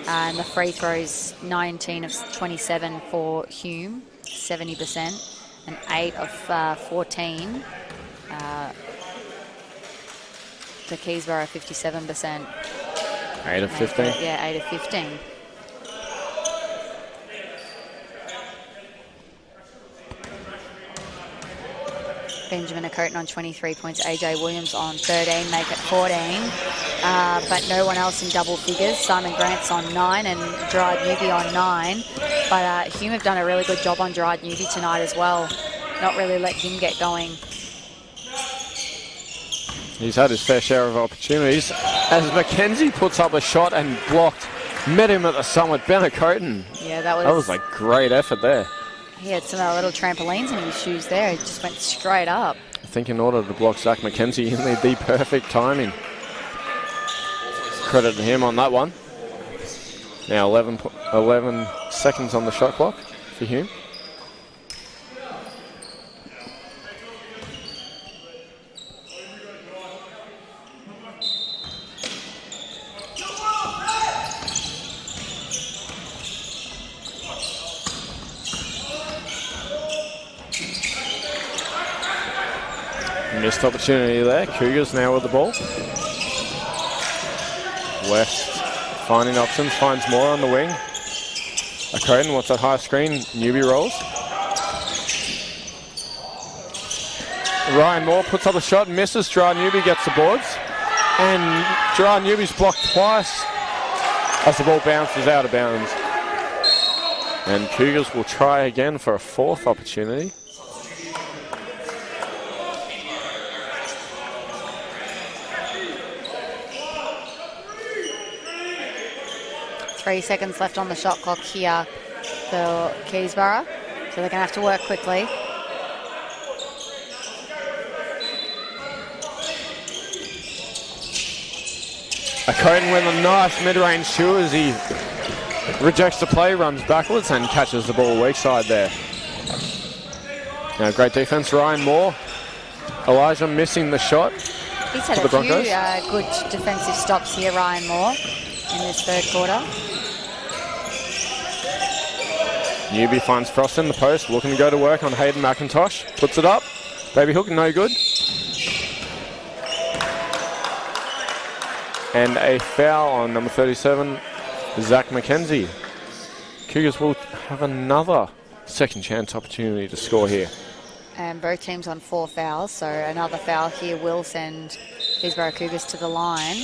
And the free throws, 19 of 27 for Hume, 70%. And 8 of 14 for Keysborough, 57%. 8 of 15? Yeah, 8 of 15. Benjamin Acoten on 23 points, AJ Williams on 13, make it 14. But no one else in double figures. Simon Grant's on 9 and Gerard Newby on 9. But Hume have done a really good job on Gerard Newby tonight as well. Not really let him get going. He's had his fair share of opportunities. As McKenzie puts up a shot and blocked, met him at the summit, Ben Acoten. Yeah, that was a great effort there. He had some little trampolines in his shoes there. He just went straight up. I think in order to block Zach McKenzie, you need the perfect timing. Credit to him on that one. Now 11 seconds on the shot clock for Hume. Missed opportunity there. Cougars now with the ball. West finding options, finds more on the wing. Acoten wants that high screen. Newby rolls. Ryan Moore puts up a shot, misses. Gerard Newby gets the boards. And Gerard Newby's blocked twice as the ball bounces out of bounds. And Cougars will try again for a 4th opportunity. 3 seconds left on the shot clock here for Keysborough. So they're going to have to work quickly. Acoten with a nice mid-range two as he rejects the play, runs backwards and catches the ball weak side there. Now great defense, Ryan Moore. Elijah missing the shot. He's had a few good defensive stops here, Ryan Moore, in this third quarter. Newby finds Frost in the post, looking to go to work on Hayden McIntosh. Puts it up. Baby hook, no good. And a foul on number 37, Zach McKenzie. Cougars will have another second chance opportunity to score here. And both teams on 4 fouls, so another foul here will send Keysborough Cougars to the line.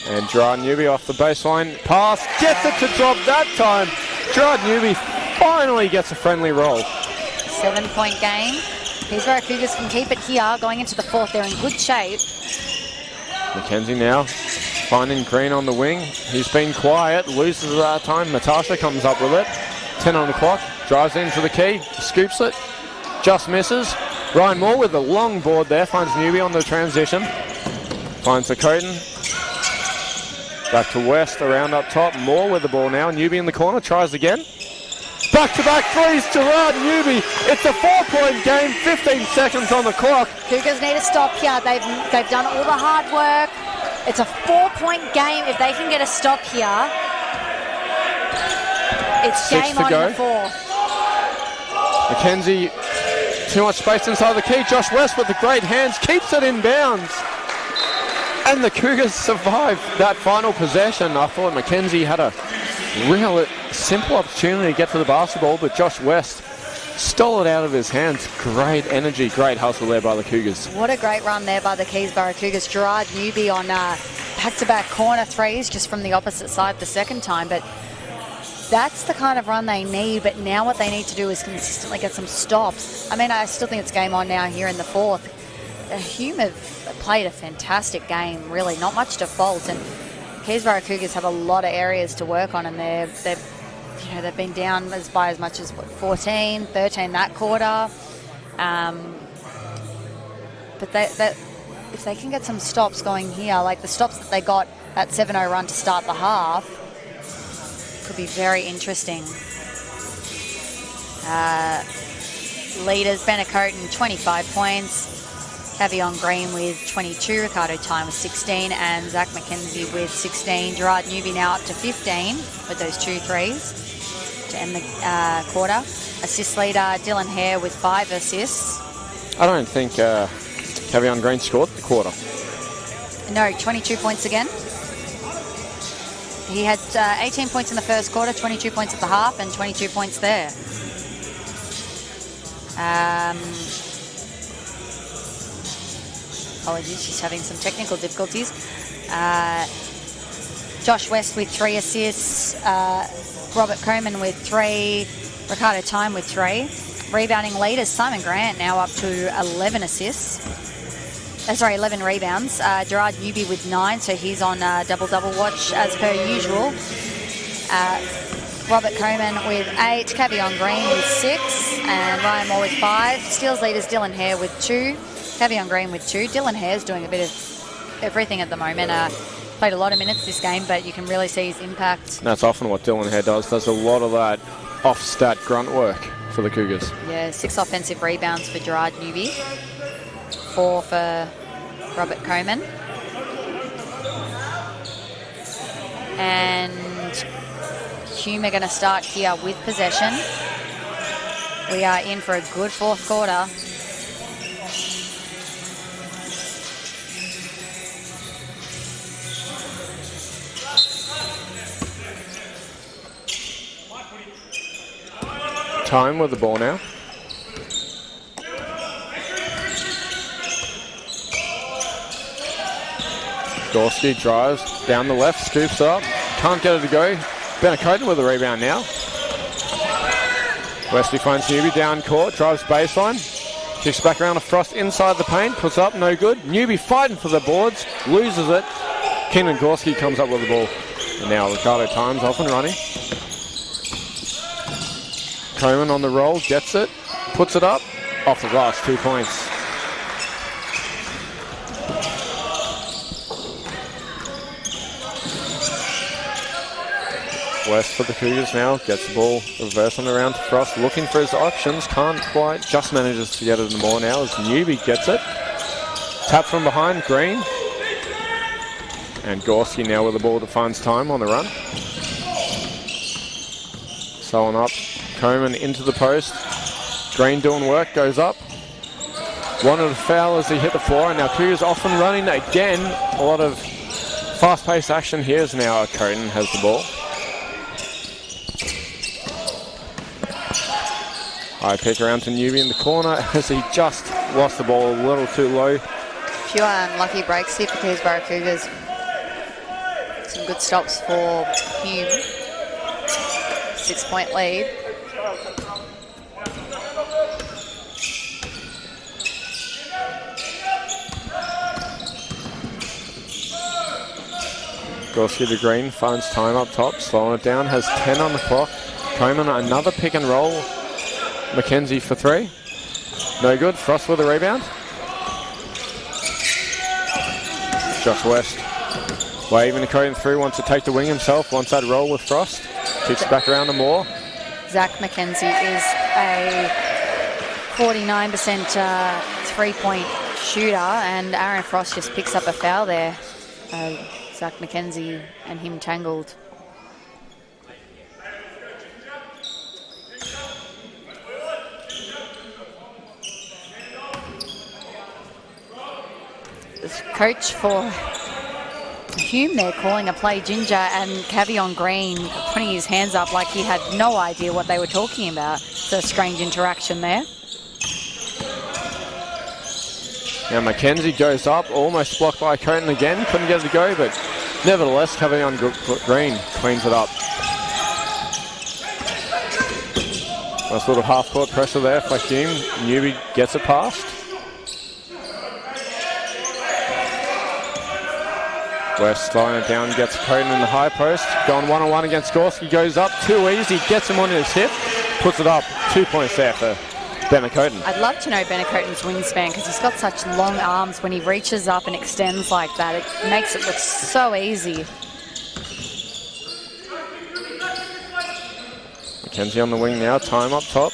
And Gerard Newby off the baseline. Pass, gets it to drop that time. Gerard Newby finally gets a friendly roll. 7-point game. Keysborough Cougars can keep it here. Going into the 4th, they're in good shape. McKenzie now finding Green on the wing. He's been quiet, loses that time. Natasha comes up with it. 10 on the clock, drives into the key, scoops it, just misses. Ryan Moore with a long board there, finds Newby on the transition. Finds the Acoten. Back to West, around up top. Moore with the ball now. Newby in the corner, tries again. Back-to-back threes, Gerard Newby. It's a 4-point game, 15 seconds on the clock. Cougars need to stop here. They've done all the hard work. It's a 4-point game. If they can get a stop here, it's game on in the fourth. Mackenzie, too much space inside the key. Josh West with the great hands, keeps it in bounds. And the Cougars survive that final possession. I thought Mackenzie had a real simple opportunity to get to the basketball, but Josh West stole it out of his hands. Great energy, great hustle there by the Cougars. What a great run there by the Keysborough Cougars. Gerard Newby on back-to-back corner threes just from the opposite side the second time, but that's the kind of run they need. But now what they need to do is consistently get some stops. I mean, I still think it's game on now here in the fourth. Hume have played a fantastic game, really, not much to fault, and Keysborough Cougars have a lot of areas to work on, and they've been down by as much as 14, 13 that quarter. But if they can get some stops going here, like the stops that they got that 7-0 run to start the half, could be very interesting. Leaders, Benacoten 25 points. Cavion Green with 22, Ricardo Time with 16, and Zach McKenzie with 16. Gerard Newby now up to 15 with those 2 threes to end the quarter. Assist leader Dylan Hare with 5 assists. I don't think Cavion Green scored the quarter. No, 22 points again. He had 18 points in the first quarter, 22 points at the half, and 22 points there. Apologies, she's having some technical difficulties. Josh West with 3 assists, Robert Coleman with 3, Ricardo Time with 3. Rebounding leaders, Simon Grant now up to 11 assists. 11 rebounds. Gerard Newby with 9, so he's on double-double watch as per usual. Robert Coleman with 8, Cavion Green with 6, and Ryan Moore with 5. Steals leaders, Dylan Hare with 2. Cavion Green with 2. Dylan Hare's doing a bit of everything at the moment. Played a lot of minutes this game, but you can really see his impact. And that's often what Dylan Hare does. Does a lot of that off-stat grunt work for the Cougars. Yeah, 6 offensive rebounds for Gerard Newby. 4 for Robert Coleman. And Hume are going to start here with possession. We are in for a good fourth quarter. Time with the ball now. Gorski drives down the left, scoops up, can't get it to go. Benacoten with the rebound now. Westy finds Newby down court, drives baseline, kicks back around to Frost inside the paint, puts up, no good. Newby fighting for the boards, loses it. Keenan Gorski comes up with the ball. And now Ricardo Time's off and running. Coleman on the roll, gets it, puts it up, off the glass, 2 points. West for the Cougars now, gets the ball reversing around to Frost, looking for his options, can't quite, just manages to get it in the more now as Newby gets it. Tap from behind, Green. And Gorski now with the ball defines time on the run. Someone up. Coleman into the post. Green doing work, goes up. Wanted a foul as he hit the floor, and now Cougars off and running again. A lot of fast-paced action here as now Coten has the ball. High pick around to Newby in the corner as he just lost the ball a little too low. Few unlucky breaks here for Keysborough Cougars. Some good stops for Hume. 6-point lead. Gorski to Green, finds time up top, slowing it down, has 10 on the clock. Coleman, another pick and roll. Mackenzie for 3. No good. Frost with a rebound. Josh West waving to Coten through, wants to take the wing himself, wants that roll with Frost. Kicks back around to Moore. Zach McKenzie is a 49% three-point shooter, and Aaron Frost just picks up a foul there. Zach McKenzie and him tangled. This coach for Hume there calling a play ginger, and Cavion Green putting his hands up like he had no idea what they were talking about. It's a strange interaction there. Now McKenzie goes up, almost blocked by Coton again. Couldn't get it to go, but nevertheless, Cavion Green cleans it up. Nice little half-court pressure there for Hume. Newby gets it past. West slowing it down, gets Coton in the high post. Going one-on-one against Gorski, goes up, too easy, gets him on his hip, puts it up. 2 points there for Benacoten. I'd love to know Benacoten's wingspan, because he's got such long arms. When he reaches up and extends like that, it makes it look so easy. McKenzie on the wing now, time up top.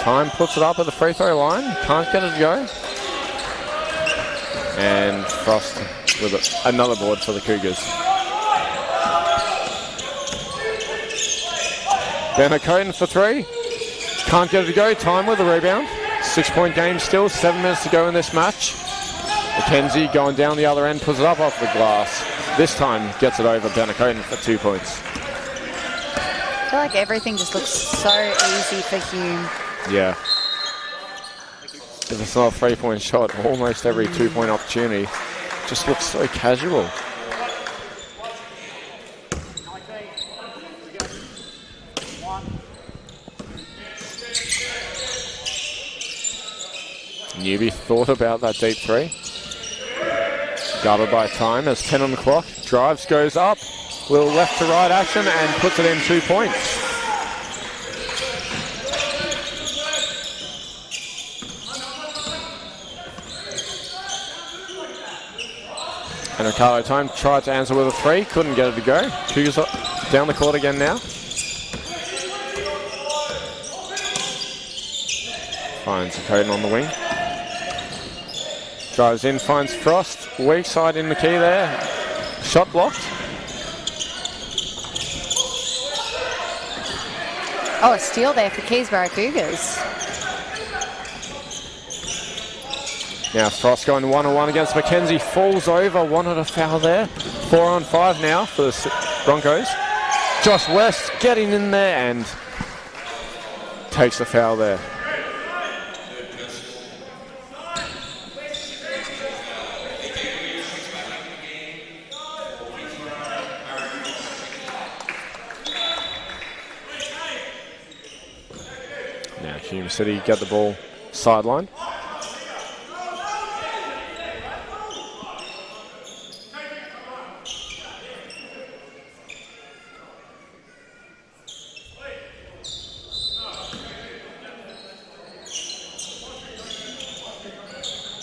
Time puts it up at the free throw line, can't get it to go. And Frost with another board for the Cougars. Benacoten for three. Can't get it to go. Time with the rebound. 6-point game still. 7 minutes to go in this match. McKenzie going down the other end, puts it up off the glass. This time gets it over Benacoten for 2 points. I feel like everything just looks so easy for Hume. Yeah. If it's not a 3-point shot, almost every 2-point opportunity just looks so casual. Newby thought about that deep three. Guarded by time as 10 on the clock. Drives, goes up. Little left to right action and puts it in 2 points. And Ricardo Time tried to answer with a three. Couldn't get it to go. Cougars down the court again now. Finds Coden on the wing. Drives in, finds Frost. Weak side in the key there. Shot blocked. Oh, a steal there for Keysborough Cougars. Now Frost going one-on-one against McKenzie. Falls over. Wanted a foul there. 4-on-5 now for the Broncos. Josh West getting in there and takes the foul there. Now Hume City get the ball sideline.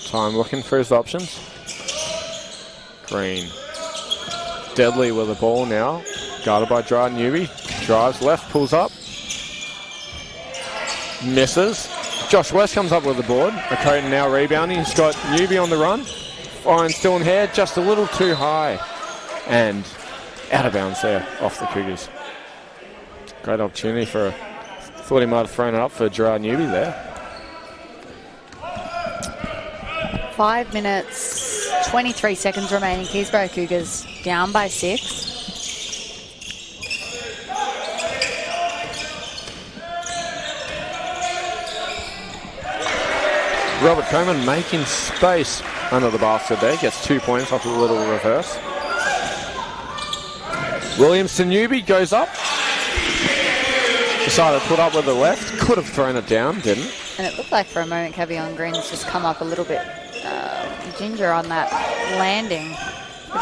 Time looking for his options. Green. Deadly with the ball now. Guarded by Dryden Newby. Drives left, pulls up. Misses. Josh West comes up with the board. McCoden now rebounding. He's got Newby on the run. Finds Dylan Hare just a little too high. And out of bounds there off the Cougars. Great opportunity for... Thought he might have thrown it up for Gerard Newby there. 5 minutes, 23 seconds remaining. Keysborough Cougars down by 6. Robert Coleman making space under the basket there. Gets 2 points off a little reverse. Williamson Newby goes up. Decided to put up with the left. Could have thrown it down, didn't. And it looked like for a moment Cavion Green's just come up a little bit ginger on that landing.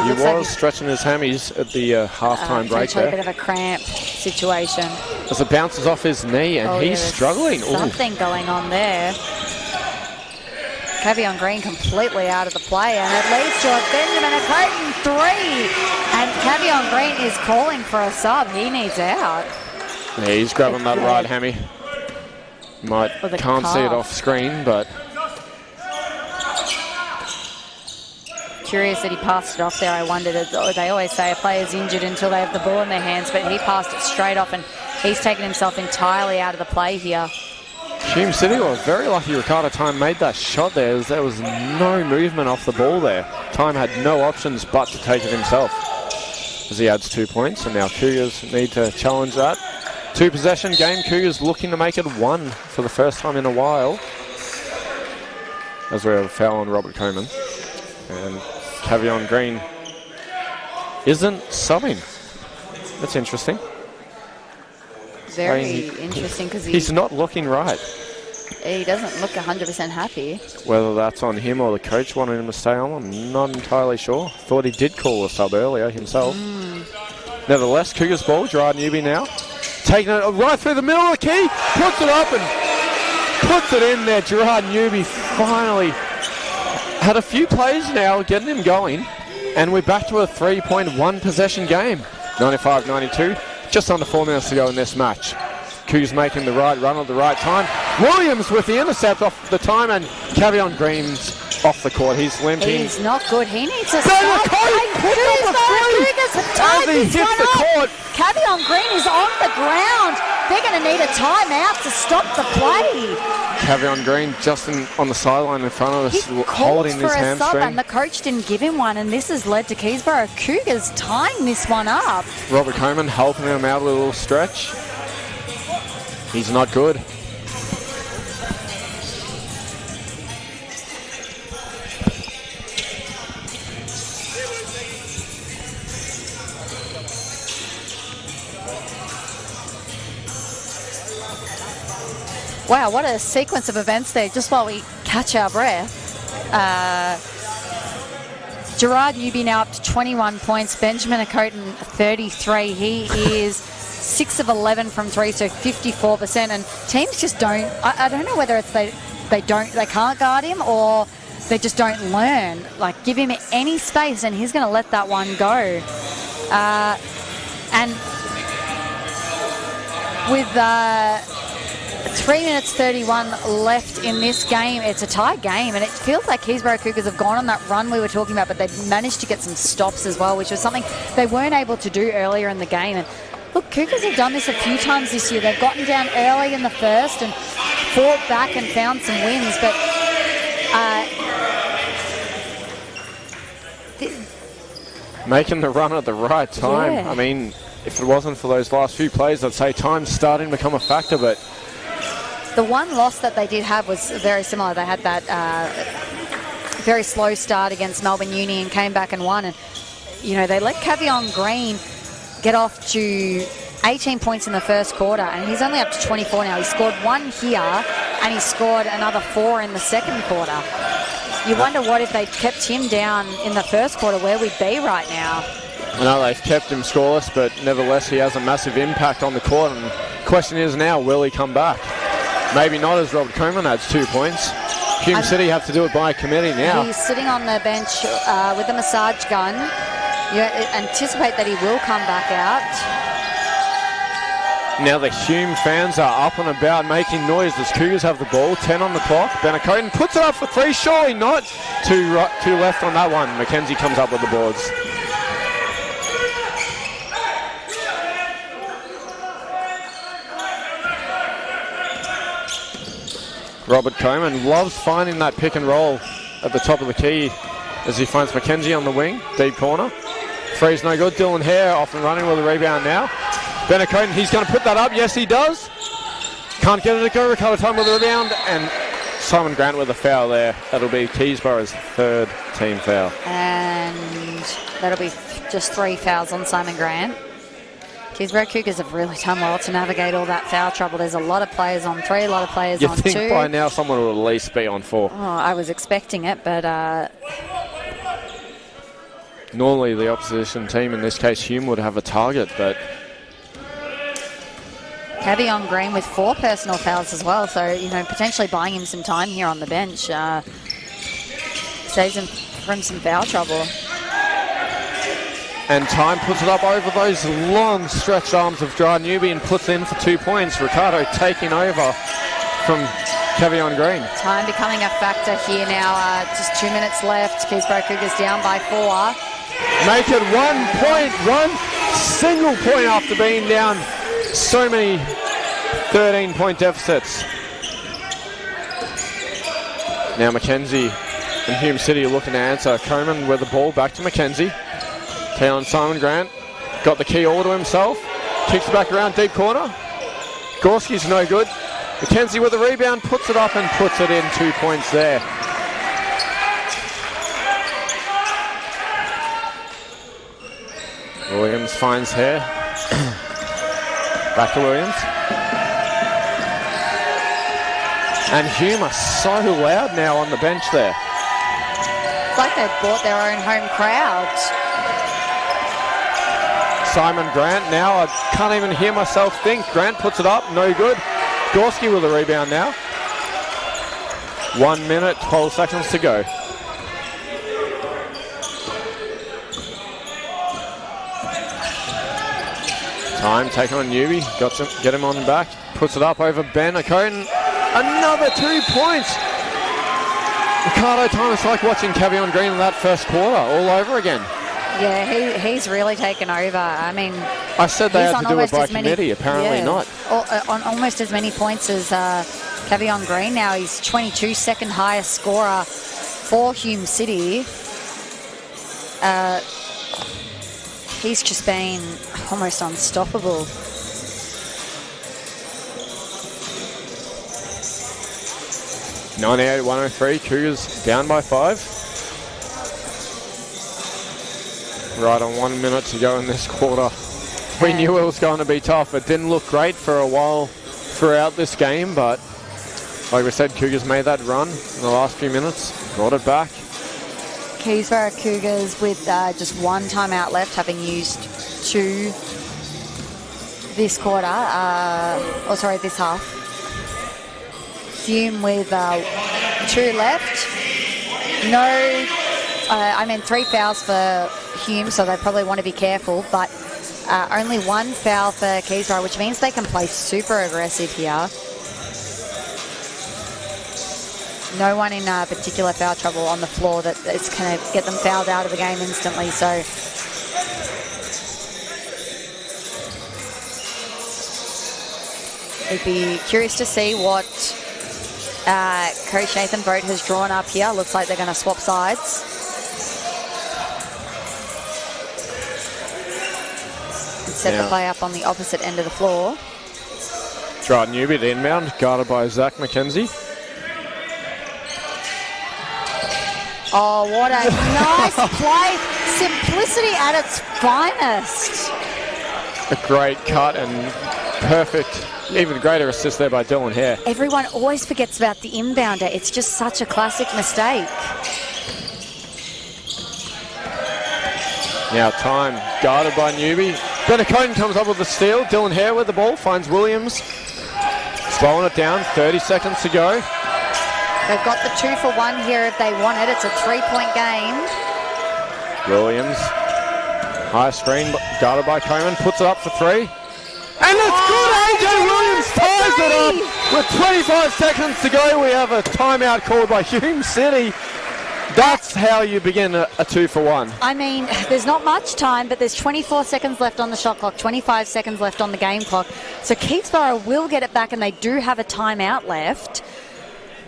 He was like stretching his hammies at the halftime break there. A bit of a cramp situation. As it bounces off his knee and he's struggling. Something going on there. Cavion Green completely out of the play, and it leads to a Benjamin Acoten 3. And Cavion Green is calling for a sub. He needs out. Yeah, he's grabbing that right hammy. Can't see it off screen, but curious that he passed it off there. I wondered, they always say a player's injured until they have the ball in their hands, but he passed it straight off, and he's taken himself entirely out of the play here. Hume City was very lucky Ricardo Time made that shot there. There was no movement off the ball there. Time had no options but to take it himself, as he adds 2 points, and now Cougars need to challenge that. 2 possession game. Cougars looking to make it 1 for the first time in a while, as we have a foul on Robert Coleman. And Cavion Green isn't subbing. That's interesting. Very interesting, because he's not looking right. He doesn't look 100% happy. Whether that's on him or the coach wanting him to stay on, I'm not entirely sure. Thought he did call a sub earlier himself. Nevertheless, Cougars ball. Gerard Newby now taking it right through the middle of the key, puts it up and puts it in there. Gerard Newby finally had a few plays now getting him going, and we're back to a 3.1 possession game. 95-92, just under 4 minutes to go in this match. Cougars making the right run at the right time. Williams with the intercept off the time, and Cavion Green's off the court. He's limping. He's not good. He needs to stop. Cougars have tied this one up. Cavion Green is on the ground. They're going to need a timeout to stop the play. Cavion Green just on the sideline in front of us, holding his hamstring. Sub, and the coach didn't give him one, and this has led to Keysborough Cougars tying this one up. Robert Coleman helping him out with a little stretch. He's not good. Wow, what a sequence of events there, just while we catch our breath. Gerard Newby now up to 21 points. Benjamin Acoten 33. He is 6 of 11 from 3, so 54%. And teams just don't. I don't know whether it's they can't guard him, or they just don't learn. Like, give him any space, and he's going to let that one go. And with 3 minutes 31 left in this game, it's a tie game, and it feels like Keysborough Cougars have gone on that run we were talking about, but they've managed to get some stops as well, which was something they weren't able to do earlier in the game. And look, Cougars have done this a few times this year. They've gotten down early in the first and fought back and found some wins, but making the run at the right time. Yeah. I mean, if it wasn't for those last few plays, I'd say time's starting to become a factor, but the one loss that they did have was very similar. They had that very slow start against Melbourne Uni and came back and won. And, you know, they let Cavion Green get off to 18 points in the first quarter, and he's only up to 24 now. He scored 1 here, and he scored another 4 in the second quarter. You wonder what if they kept him down in the first quarter, where we'd be right now. I know they've kept him scoreless, but nevertheless, he has a massive impact on the court. And the question is now, will he come back? Maybe not, as Robert Coleman adds 2 points. Hume City have to do it by committee now. He's sitting on the bench with a massage gun. You anticipate that he will come back out. Now the Hume fans are up and about, making noise as Cougars have the ball. 10 on the clock. Benacoten puts it up for 3. Surely not. 2 left on that one. Mackenzie comes up with the boards. Robert Coleman loves finding that pick and roll at the top of the key as he finds Mackenzie on the wing, deep corner. Three's no good. Dylan Hare off and running with a rebound now. Benacoten, he's going to put that up. Yes, he does. Can't get it to go. Ricardo Time with a rebound, and Simon Grant with a foul there. That'll be Keysborough's 3rd team foul. And that'll be just 3 fouls on Simon Grant. Keysborough Cougars have really done well to navigate all that foul trouble. There's a lot of players on 3, a lot of players on 2. You think by now someone will at least be on 4. Oh, I was expecting it, but normally the opposition team, in this case Hume, would have a target, but Cavion Green with 4 personal fouls as well, so, you know, potentially buying him some time here on the bench. Saves him from some foul trouble. And Time puts it up over those long stretched arms of Gerard Newby and puts it in for 2 points. Ricardo taking over from Keysborough Green. Time becoming a factor here now. Just 2 minutes left. Keysborough Cougars down by 4. Make it 1 point, one single point after being down so many 13-point deficits. Now Mackenzie and Hume City are looking to answer. Coleman with the ball back to Mackenzie. Taylor Simon Grant got the key all to himself. Kicks it back around deep corner. Gorski's no good. Mackenzie with the rebound, puts it up and puts it in. 2 points there. Williams finds Hare. Back to Williams. And Hume are so loud now on the bench there. It's like they've brought their own home crowd. Simon Grant now, I can't even hear myself think. Grant puts it up, no good. Gorski with the rebound now. 1 minute, 12 seconds to go. Time taking on Newby, got to get him on the back, puts it up over Ben Acoten. Another 2 points. Ricardo Time, it's like watching Keysborough Green in that first quarter all over again. Yeah, he's really taken over. I mean, I said they had to do it by committee. Apparently not. On almost as many points as Keysborough Green now. He's 22, second highest scorer for Hume City. He's just been almost unstoppable. (98-103), Cougars down by 5. Right on 1 minute to go in this quarter. We knew it was going to be tough. It didn't look great for a while throughout this game, but like we said, Cougars made that run in the last few minutes, brought it back. Keysborough Cougars with just 1 timeout left, having used 2 this quarter. This half. Hume with 2 left. 3 fouls for Hume, so they probably want to be careful, but only 1 foul for Keysborough, which means they can play super aggressive here. No one in particular foul trouble on the floor that is going to get them fouled out of the game instantly, so it'd be curious to see what Coach Nathan Boat has drawn up here. Looks like they're going to swap sides. Set the play up on the opposite end of the floor. Gerard Newby, the inbound, guarded by Zach McKenzie. Oh, what a nice play. Simplicity at its finest. A great cut and perfect, even greater assist there by Dylan Hare. Everyone always forgets about the inbounder. It's just such a classic mistake. Now Time, guarded by Newby. Ben Acoten comes up with the steal. Dylan Hare with the ball, finds Williams. Slowing it down, 30 seconds to go. They've got the 2 for 1 here if they want it. It's a 3-point game. Williams, high screen, guarded by Coleman, puts it up for 3. And it's good! AJ Williams ties it up with 25 seconds to go. We have a timeout called by Hume City. That's how you begin a 2 for 1. I mean, there's not much time, but there's 24 seconds left on the shot clock, 25 seconds left on the game clock. So Keysborough will get it back, and they do have a timeout left.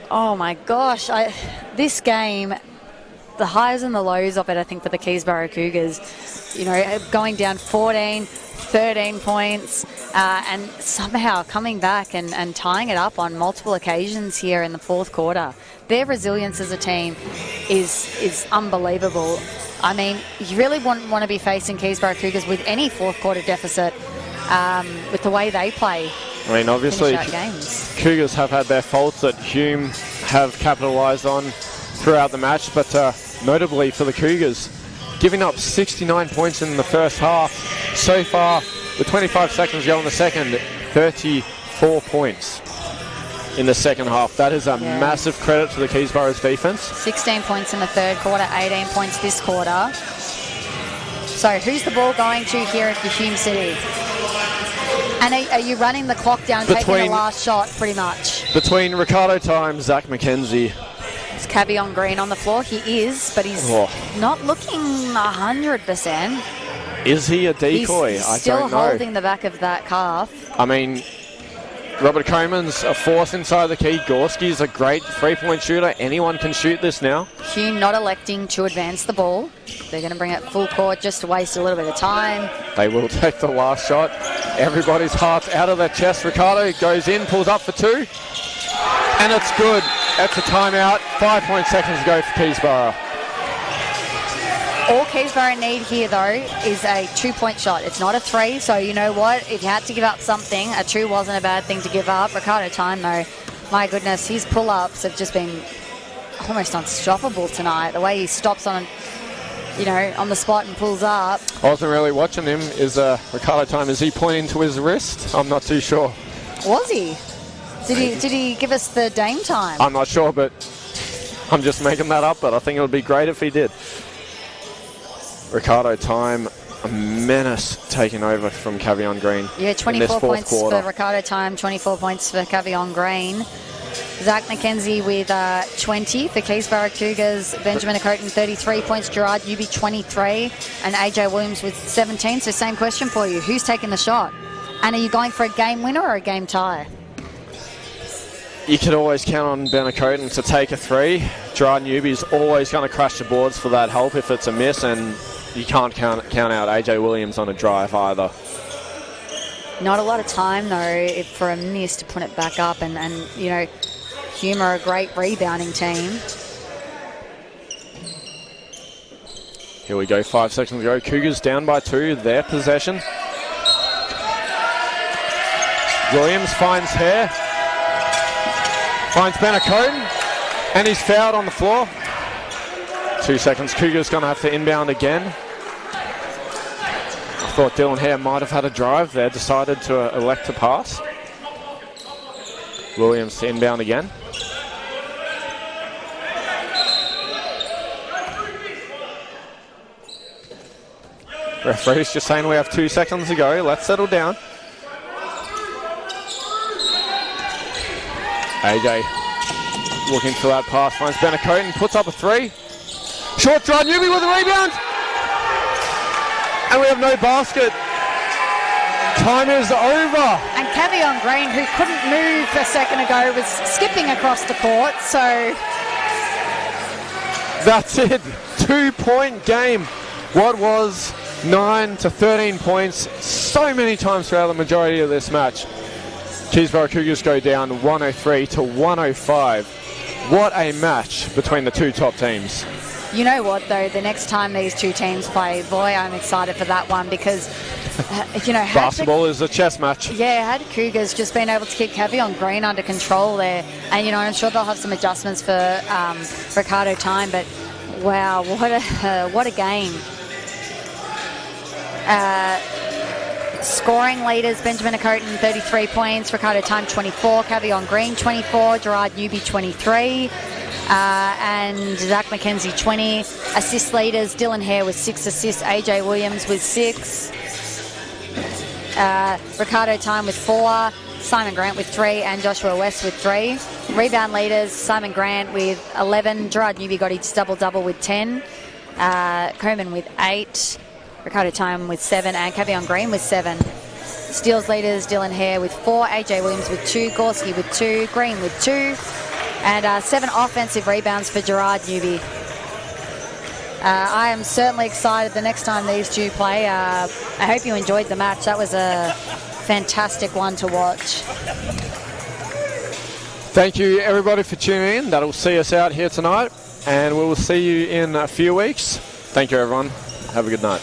Oh my gosh, this game, the highs and the lows of it, I think, for the Keysborough Cougars, you know, going down 14, 13 points, and somehow coming back and tying it up on multiple occasions here in the fourth quarter. Their resilience as a team is unbelievable. I mean, you really wouldn't want to be facing Keysborough Cougars with any fourth quarter deficit with the way they play. I mean, obviously, games. Cougars have had their faults that Hume have capitalised on throughout the match, but notably for the Cougars, giving up 69 points in the first half. So far, with 25 seconds to go in the second, 34 points. in the second half. That is a massive credit to the Keysborough's defence. 16 points in the third quarter, 18 points this quarter. So who's the ball going to here at the Hume City? And are you running the clock down, taking the last shot pretty much? Between Ricardo Time, Zach McKenzie. Is Cavion Green on the floor? He is, but he's not looking 100%. Is he a decoy? He's I still don't know. holding the back of that calf. I mean, Robert Coleman's a force inside the key. Gorski's a great three-point shooter. Anyone can shoot this now. Hume not electing to advance the ball. They're going to bring it full court just to waste a little bit of time. They will take the last shot. Everybody's heart's out of their chest. Ricardo goes in, pulls up for two. And it's good. That's a timeout. 5.2 to go for Keysborough. All Keysborough need here, though, is a two-point shot. It's not a three, so you know what? If you had to give up something, a two wasn't a bad thing to give up. Ricardo Time, though, my goodness, his pull-ups have just been almost unstoppable tonight. The way he stops on, on the spot and pulls up. I wasn't really watching him. Is Ricardo Time, is he pointing to his wrist? I'm not too sure. Was he? Did he give us the Dame time? I'm not sure, but I'm just making that up, but I think it would be great if he did. Ricardo Time, a menace taking over from Cavion Green. Yeah, 24 points for Ricardo Time, 24 points for Cavion Green. Zach McKenzie with 20 for Keysborough Cougars. Benjamin Acoten, 33 points. Gerard Newby, 23. And AJ Williams with 17. So same question for you. Who's taking the shot? And are you going for a game winner or a game tie? You could always count on Ben Acoten to take a three. Gerard Newby's always going to crash the boards for that help if it's a miss, and you can't count out AJ Williams on a drive either. Not a lot of time, though, for a miss to put it back up. And Hume are a great rebounding team. Here we go, 5 seconds to go. Cougars down by 2, their possession. Williams finds Hare. Finds Ben Acoten. And he's fouled on the floor. 2 seconds. Cougars going to have to inbound again. I thought Dylan Hare might have had a drive there. Decided to elect to pass. Williams to inbound again. Referee's just saying we have 2 seconds to go. Let's settle down. AJ looking for that pass. Finds Ben Acoten. Puts up a three. Short drive. Newby with a rebound. And we have no basket. Time is over. And Cavion Green, who couldn't move a second ago, was skipping across the court. So that's it. 2-point game. What was 9 to 13 points so many times throughout the majority of this match. Keysborough Cougars go down 103 to 105. What a match between the two top teams. You know what, though? The next time these two teams play, boy, I'm excited for that one because, basketball is a chess match. Yeah, had Cougars just been able to keep Cavion Green under control there. And, I'm sure they'll have some adjustments for Ricardo Time. But, wow, what a game. Scoring leaders, Benjamin Acoten, 33 points. Ricardo Time, 24. Cavion Green, 24. Gerard Newby, 23. And Zach McKenzie, 20. Assist leaders, Dylan Hare with 6 assists. AJ Williams with 6. Ricardo Time with 4. Simon Grant with 3. And Joshua West with 3. Rebound leaders, Simon Grant with 11. Gerard Newby got his double-double with 10. Coleman with 8. Ricardo Time with 7 and Cavion Green with 7. Steals leaders, Dylan Hare with 4, AJ Williams with 2, Gorski with 2, Green with 2, and 7 offensive rebounds for Gerard Newby. I am certainly excited the next time these two play. I hope you enjoyed the match. That was a fantastic one to watch. Thank you everybody for tuning in. That'll see us out here tonight, and we will see you in a few weeks. Thank you everyone. Have a good night.